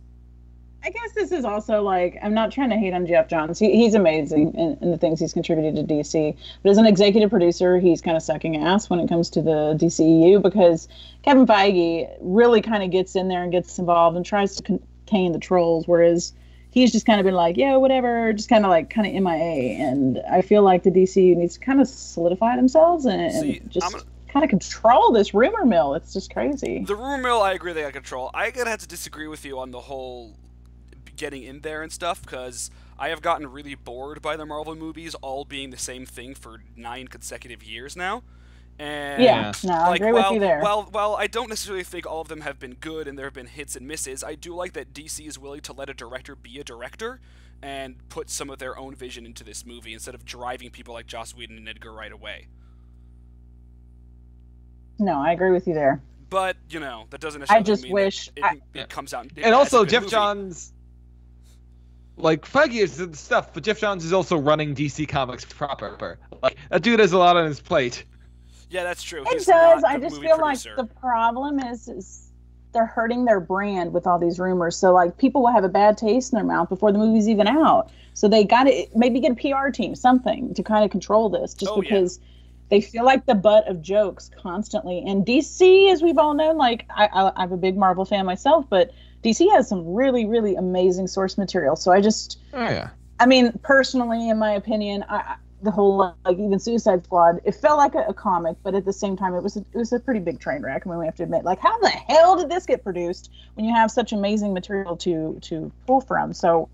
I guess this is also like, I'm not trying to hate on Jeff Johns. He's amazing in the things he's contributed to DC. But as an executive producer, he's kind of sucking ass when it comes to the DCEU, because Kevin Feige really kind of gets in there and gets involved and tries to contain the trolls, whereas he's just kind of been like, yeah, whatever, just kind of MIA. And I feel like the DCEU needs to kind of solidify themselves and kind of control this rumor mill. It's just crazy. The rumor mill, I agree they got control. I'm going to have to disagree with you on the whole getting in there and stuff, because I have gotten really bored by the Marvel movies all being the same thing for 9 consecutive years now, And Yeah, no, I like agree with you there. while I don't necessarily think all of them have been good and there have been hits and misses, I do like that DC is willing to let a director be a director and put some of their own vision into this movie instead of driving people like Joss Whedon and Edgar Wright away. No, I agree with you there. But that doesn't I necessarily just mean wish it comes out. And also, as a good Jeff movie. Johns, like Feige is the stuff, but Jeff Johns is also running DC Comics proper. Like that dude has a lot on his plate. Yeah, that's true. It He's does. not I the just movie feel producer. like the problem is they're hurting their brand with all these rumors. So like people will have a bad taste in their mouth before the movie's even out. So they got to maybe get a PR team, something to kind of control this, just because they feel like the butt of jokes constantly. And DC, as we've all known, like I'm a big Marvel fan myself, but DC has some really, really amazing source material. So I mean, personally, in my opinion, the whole like even Suicide Squad, it felt like a comic, but at the same time, it was a pretty big train wreck. I mean, we have to admit, like, how the hell did this get produced when you have such amazing material to pull from? So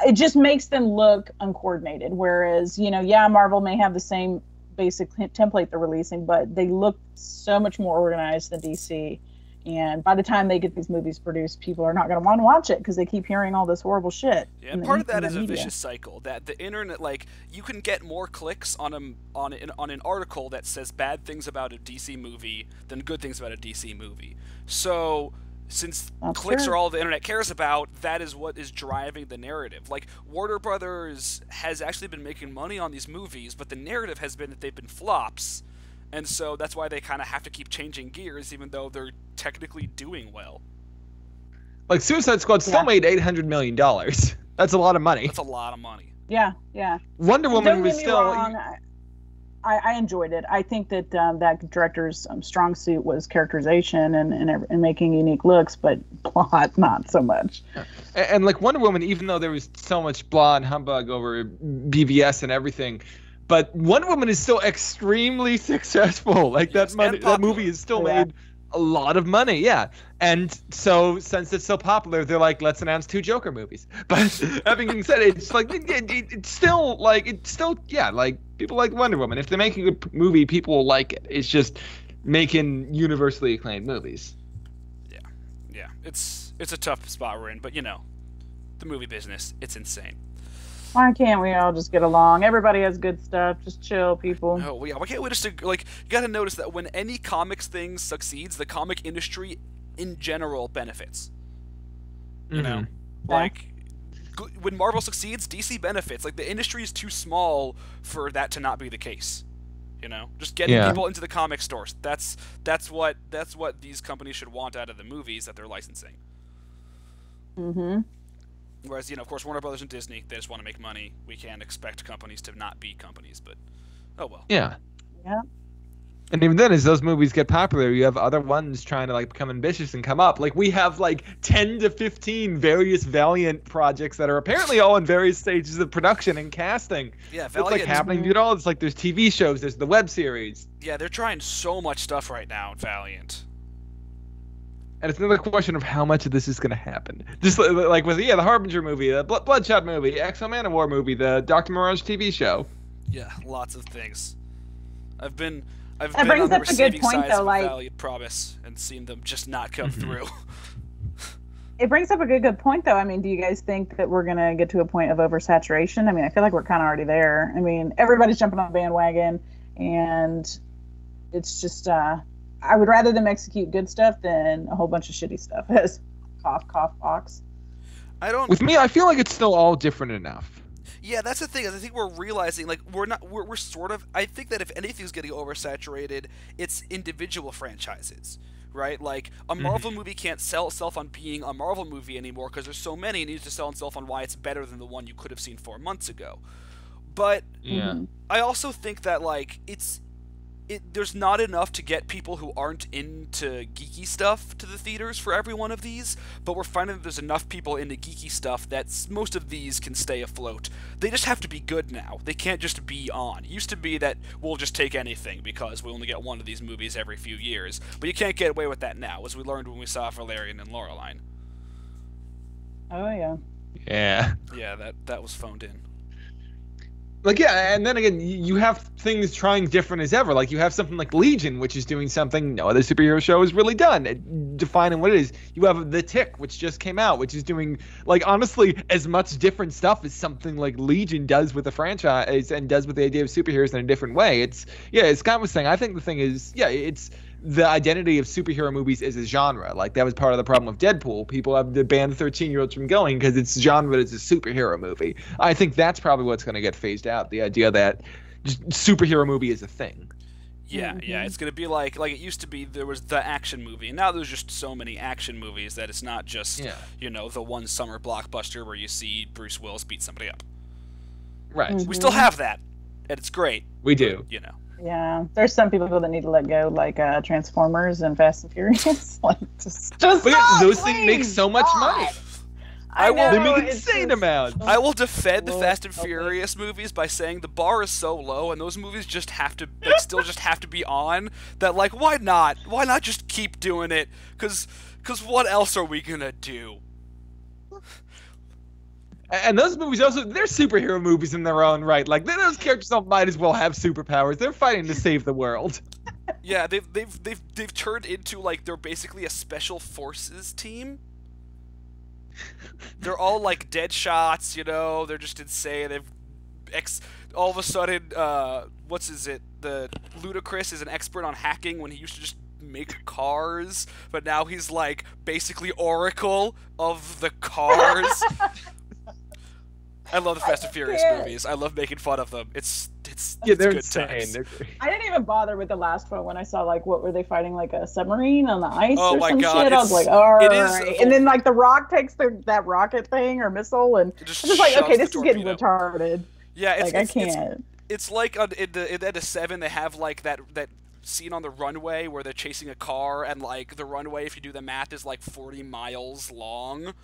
it just makes them look uncoordinated. Whereas, Marvel may have the same basic template they're releasing, but they look so much more organized than DC. And by the time they get these movies produced, people are not going to want to watch it because they keep hearing all this horrible shit. Yeah, and part of that is a vicious cycle. That the internet, like, you can get more clicks on an article that says bad things about a DC movie than good things about a DC movie. So, since clicks are all the internet cares about, that is what is driving the narrative. Like, Warner Brothers has actually been making money on these movies, but the narrative has been that they've been flops. And so that's why they kind of have to keep changing gears, even though they're technically doing well. Like Suicide Squad still made $800 million. That's a lot of money. That's a lot of money. Yeah. Wonder Woman was still. Wrong, I enjoyed it. I think that that director's strong suit was characterization and making unique looks, but plot not so much. And like Wonder Woman, even though there was so much blah and humbug over BVS and everything. But Wonder Woman is still extremely successful. Like that movie has still made a lot of money. Yeah. And so since it's so popular, they're like, let's announce 2 Joker movies. But having said it, it's like it's still like people like Wonder Woman. If they make a good movie, people will like it. It's just making universally acclaimed movies. Yeah. It's a tough spot we're in, but the movie business, it's insane. Why can't we all just get along? Everybody has good stuff. Just chill, people. Oh, yeah. Why can't we just, like, you gotta notice that when any comics thing succeeds, the comic industry in general benefits. You know? Like, when Marvel succeeds, DC benefits. Like, the industry is too small for that to not be the case. Just getting people into the comic stores. That's what these companies should want out of the movies that they're licensing. Mm-hmm. Whereas, of course, Warner Brothers and Disney, they just want to make money. We can't expect companies to not be companies, but oh well. Yeah. Yeah. And even then, as those movies get popular, you have other ones trying to like become ambitious and come up. Like we have like 10 to 15 various Valiant projects that are apparently all in various stages of production and casting. Yeah, Valiant. It's like happening, It's like there's TV shows, there's the web series. Yeah, they're trying so much stuff right now, Valiant. And it's another question of how much of this is going to happen. Just like with the Harbinger movie, the Bloodshot movie, X-O Manowar movie, the Dr. Mirage TV show. Yeah, lots of things. I've been on brings the up a good receiving point, side though, of like- Valiant promise and seen them just not come through. It brings up a good point, though. I mean, do you guys think that we're going to get to a point of oversaturation? I mean, I feel like we're kind of already there. I mean, everybody's jumping on the bandwagon, and it's just... I would rather them execute good stuff than a whole bunch of shitty stuff. As cough, cough, box. With me, I feel like it's still all different enough. Yeah, that's the thing. I think we're realizing, like, we're sort of... I think that if anything's getting oversaturated, it's individual franchises, right? Like, a Marvel movie can't sell itself on being a Marvel movie anymore because there's so many. It needs to sell itself on why it's better than the one you could have seen 4 months ago. But I also think that, like, there's not enough to get people who aren't into geeky stuff to the theaters for every one of these, but we're finding that there's enough people into geeky stuff that most of these can stay afloat. They just have to be good now. They can't just be on. It used to be that we'll just take anything because we only get one of these movies every few years, but you can't get away with that now, as we learned when we saw Valerian and Laureline. Oh, yeah. Yeah. Yeah, that was phoned in. Like, yeah, and then again, you have things trying different as ever. Like, you have something like Legion, which is doing something no other superhero show has really done, defining what it is. You have The Tick, which just came out, which is doing, like, honestly, as much different stuff as something like Legion does with the franchise and does with the idea of superheroes in a different way. It's Scott was saying, I think the thing is, it's the identity of superhero movies is a genre. Like, that was part of the problem with Deadpool. People have to ban 13-year-olds from going because it's genre as a superhero movie. I think that's probably what's going to get phased out, the idea that just superhero movie is a thing. Yeah, it's going to be like it used to be. There was the action movie, and now there's just so many action movies that it's not just, the one summer blockbuster where you see Bruce Willis beat somebody up. Right. We still have that, and it's great. We do. But, Yeah, there's some people that need to let go, like Transformers and Fast and Furious. Like, just but those please, things make so much money. They make insane amounts. I will defend the Fast and Furious movies by saying the bar is so low, and those movies just have to, still just have to be on. That, like, why not? Why not just keep doing it? Because what else are we gonna do? And those movies also, they're superhero movies in their own right. Like, those characters might as well have superpowers. They're fighting to save the world. Yeah, they've turned into, like, they're basically a special forces team. They're all like dead shots, they're just insane. All of a sudden, the Ludacris is an expert on hacking when he used to just make cars, but now he's like basically Oracle of the cars. I love the Fast and Furious movies. I love making fun of them. It's they're good insane. times. I didn't even bother with the last one when I saw, like, what were they fighting, like a submarine on the ice Oh or my some God, shit? I was like, all right. And then, like, the Rock takes that rocket thing or missile, and I'm just like, okay, this is getting retarded. Yeah, I can't. It's like in the end of 7, they have like that scene on the runway where they're chasing a car, and like the runway, if you do the math, is like 40 miles long.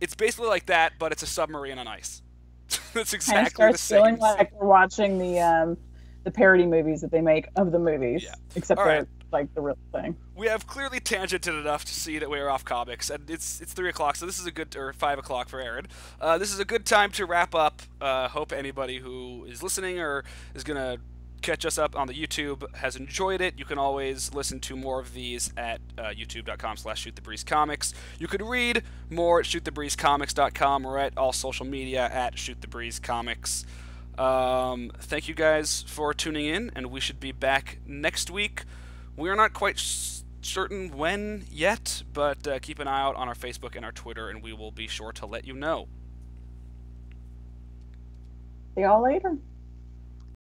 It's basically like that, but it's a submarine on ice. That's exactly the same. Feeling like we're watching the parody movies that they make of the movies, except for like the real thing. We have clearly tangented enough to see that we are off comics, and it's 3 o'clock, so this is or 5 o'clock for Erin. This is a good time to wrap up. Hope anybody who is listening or is gonna catch us up on the YouTube has enjoyed it. You can always listen to more of these at youtube.com/shootthebreezecomics. You could read more at shootthebreezecomics.com or at all social media at shootthebreezecomics. Thank you guys for tuning in, and we should be back next week. We are not quite certain when yet, but keep an eye out on our Facebook and our Twitter, and we will be sure to let you know. See y'all later.